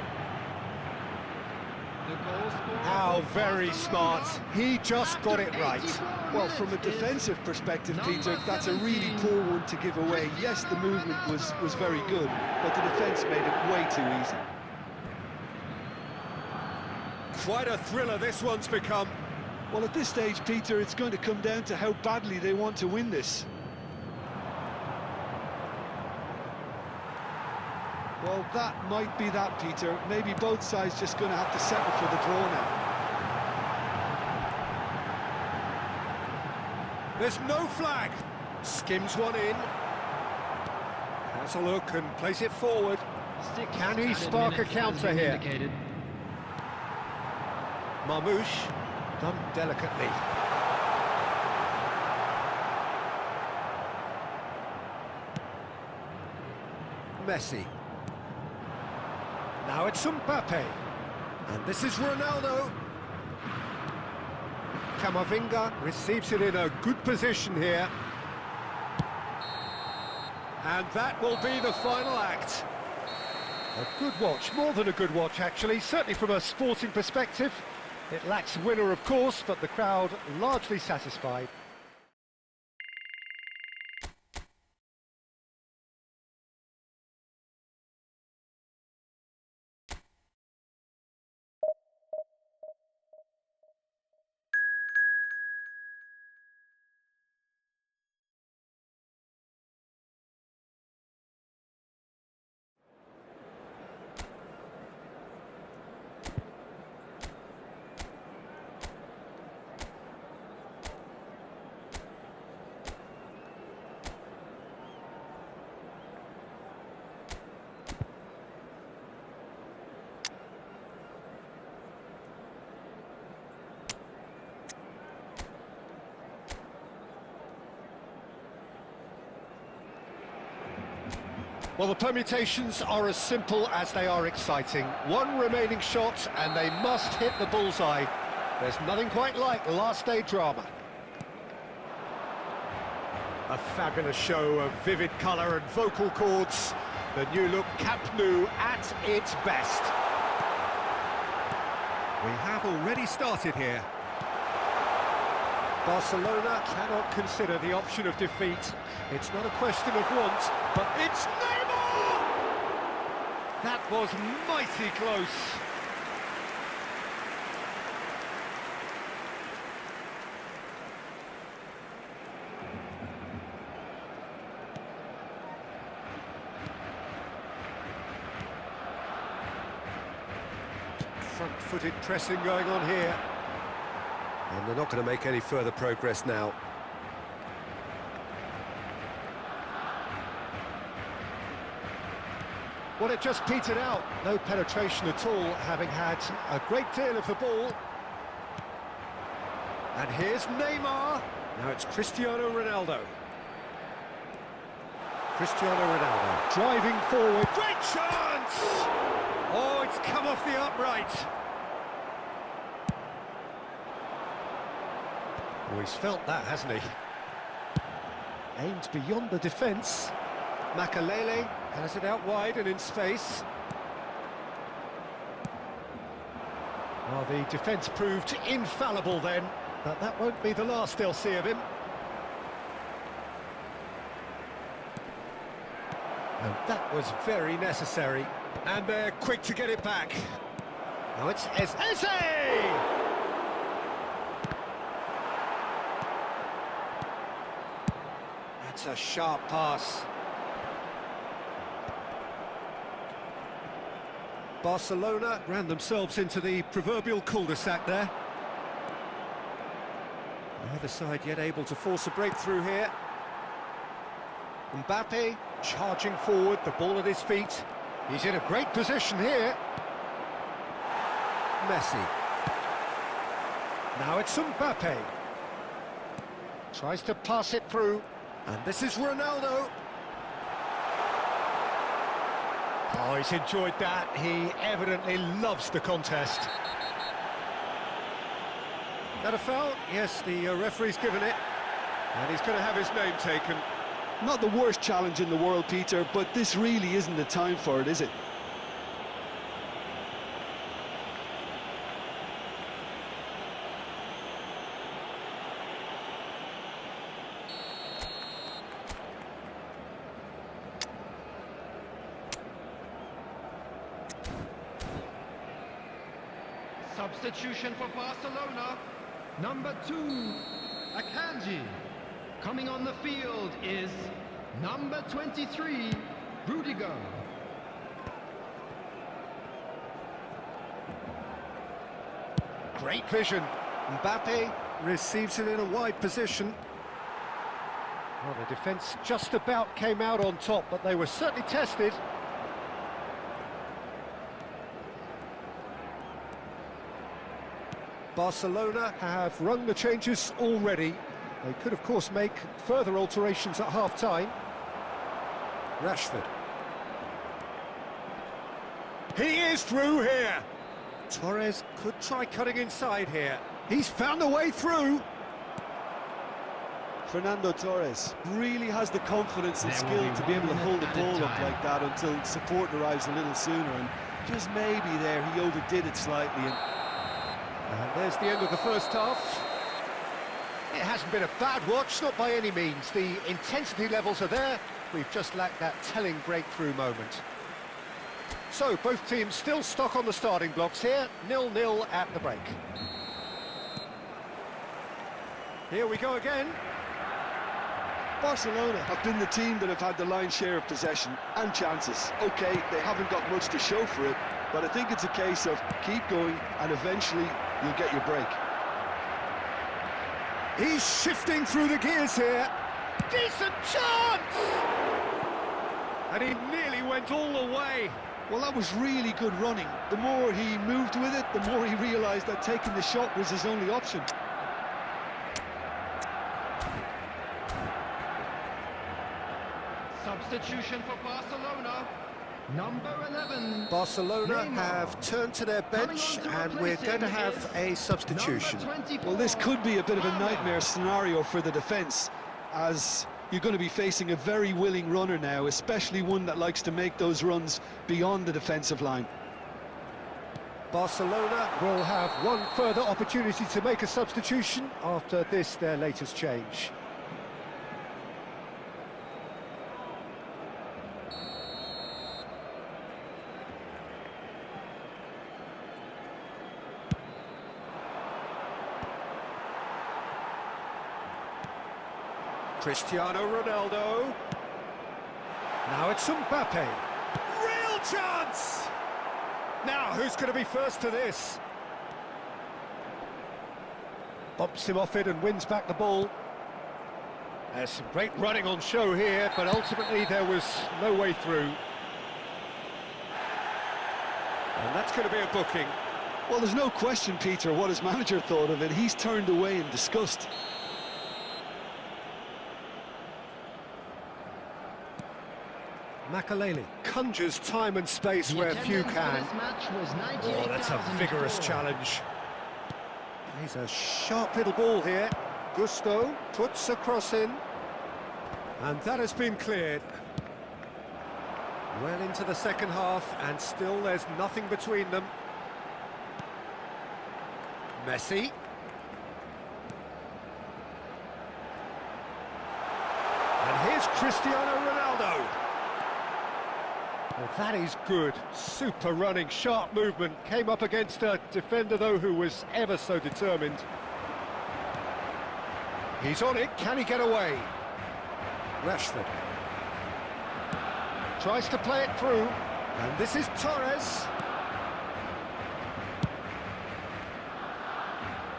How very smart. He just got it right. Well, from a defensive perspective, Peter, that's a really poor one to give away. Yes, the movement was very good, but the defence made it way too easy. Quite a thriller this one's become. Well, at this stage, Peter, it's going to come down to how badly they want to win this. Well, that might be that, Peter. Maybe both sides just going to have to settle for the draw now. There's no flag. Skims one in. Has a look and plays it forward. Can he spark a counter here? Marmouche, done delicately. Messi. Now it's Mbappe. And this is Ronaldo. Camavinga receives it in a good position here. And that will be the final act. A good watch, more than a good watch actually, certainly from a sporting perspective. It lacks winner of course, but the crowd largely satisfied. Well, the permutations are as simple as they are exciting. One remaining shot and they must hit the bullseye. There's nothing quite like last-day drama. A fabulous show of vivid colour and vocal cords. The new look Camp Nou at its best. We have already started here. Barcelona cannot consider the option of defeat. It's not a question of want, but it's Neymar! That was mighty close. Front-footed pressing going on here. And they're not going to make any further progress now. Well, it just petered out. No penetration at all, having had a great deal of the ball. And here's Neymar. Now it's Cristiano Ronaldo. Cristiano Ronaldo driving forward. Great chance! Oh, it's come off the upright. Oh, he's felt that, hasn't he? Aimed beyond the defence. Makalele has it out wide and in space. Well, the defence proved infallible then, but that won't be the last they'll see of him. And that was very necessary. And they're quick to get it back. Now it's Eze! That's a sharp pass. Barcelona ran themselves into the proverbial cul-de-sac there. Neither side yet able to force a breakthrough here. Mbappe charging forward, the ball at his feet. He's in a great position here. Messi. Now it's Mbappe. Tries to pass it through. And this is Ronaldo. Oh, he's enjoyed that. He evidently loves the contest. That a foul? Yes, the referee's given it. And he's going to have his name taken. Not the worst challenge in the world, Peter, but this really isn't the time for it, is it? Substitution for Barcelona, number 2, Akanji. Coming on the field is number 23, Rudiger. Great vision. Mbappe receives it in a wide position. Well, the defence just about came out on top, but they were certainly tested. Barcelona have rung the changes already. They could, of course, make further alterations at half-time. Rashford. He is through here. Torres could try cutting inside here. He's found a way through. Fernando Torres really has the confidence and skill to be able to hold the ball up like that until support arrives a little sooner, and just maybe there he overdid it slightly. And there's the end of the first half. It hasn't been a bad watch, not by any means. The intensity levels are there. We've just lacked that telling breakthrough moment. So, both teams still stuck on the starting blocks here. 0-0 at the break. Here we go again. Barcelona have been the team that have had the lion's share of possession and chances. OK, they haven't got much to show for it, but I think it's a case of keep going and eventually you'll get your break. He's shifting through the gears here. Decent chance! And he nearly went all the way. Well, that was really good running. The more he moved with it, the more he realised that taking the shot was his only option. Substitution for Barcelona, number 11. Barcelona have turned to their bench and we're going to have a substitution. Well, this could be a bit of a nightmare scenario for the defence, as you're going to be facing a very willing runner now, especially one that likes to make those runs beyond the defensive line. Barcelona will have one further opportunity to make a substitution after this, their latest change. Cristiano Ronaldo. Now it's Mbappe. Real chance! Now, who's going to be first to this? Bumps him off it and wins back the ball. There's some great running on show here, but ultimately there was no way through. And that's going to be a booking. Well, there's no question, Peter, what his manager thought of it. He's turned away in disgust. Makaleli conjures time and space where few can. Oh, that's a vigorous challenge. He's a sharp little ball here. Gusto puts a cross in. And that has been cleared. Well into the second half, and still there's nothing between them. Messi. And here's Cristiano Ronaldo. Well, that is good. Super running, sharp movement. Came up against a defender, though, who was ever so determined. He's on it. Can he get away? Rashford. Tries to play it through. And this is Torres.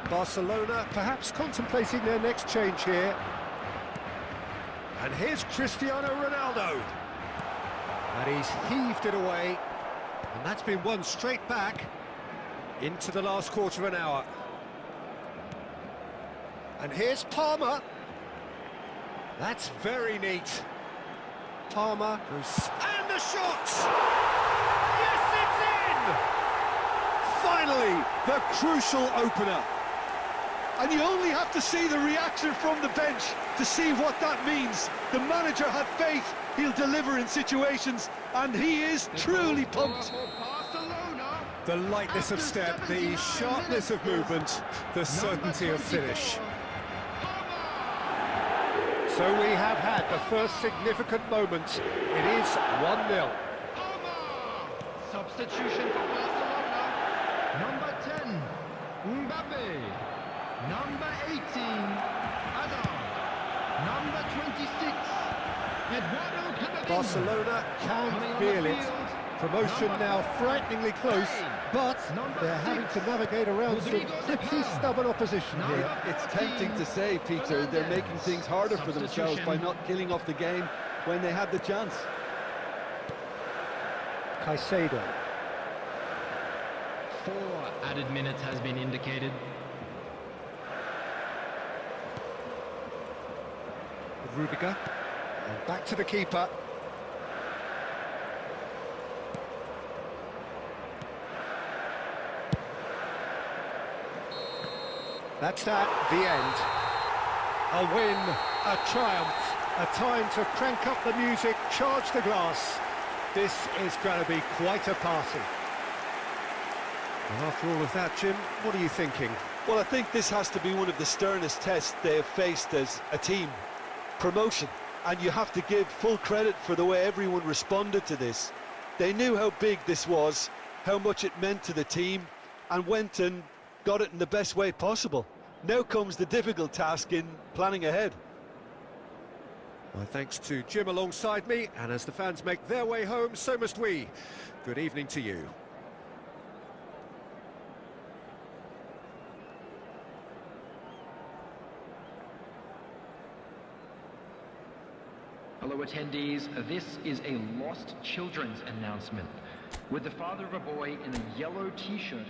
Barcelona perhaps contemplating their next change here. And here's Cristiano Ronaldo. And he's heaved it away, and that's been won straight back into the last quarter of an hour. And here's Palmer. That's very neat. Palmer goes, and the shot! Yes, it's in! Finally, the crucial opener. And you only have to see the reaction from the bench to see what that means. The manager had faith he'll deliver in situations, and he is truly pumped. The lightness of step, the sharpness of movement, the certainty of finish. So we have had the first significant moment. It is 1-0. Substitution for Barcelona. Number 10, Mbappe. Number 18, Hazard. Number 26, Eduardo Camavinga. Barcelona can feel it. Promotion now frighteningly close, but they're having to navigate around some pretty stubborn opposition here. It's tempting to say, Peter, they're making things harder for themselves by not killing off the game when they had the chance. Caicedo. 4 added minutes has been indicated. Rudiger. And back to the keeper. That's that, the end. A win, a triumph, a time to crank up the music, charge the glass. This is going to be quite a party. And after all of that, Jim, what are you thinking? Well, I think this has to be one of the sternest tests they have faced as a team. Promotion. And you have to give full credit for the way everyone responded to this. They knew how big this was, how much it meant to the team, and went and got it in the best way possible. Now comes the difficult task in planning ahead. My thanks to Jim alongside me, and as the fans make their way home, so must we. Good evening to you. Hello attendees, this is a lost children's announcement, with the father of a boy in a yellow t-shirt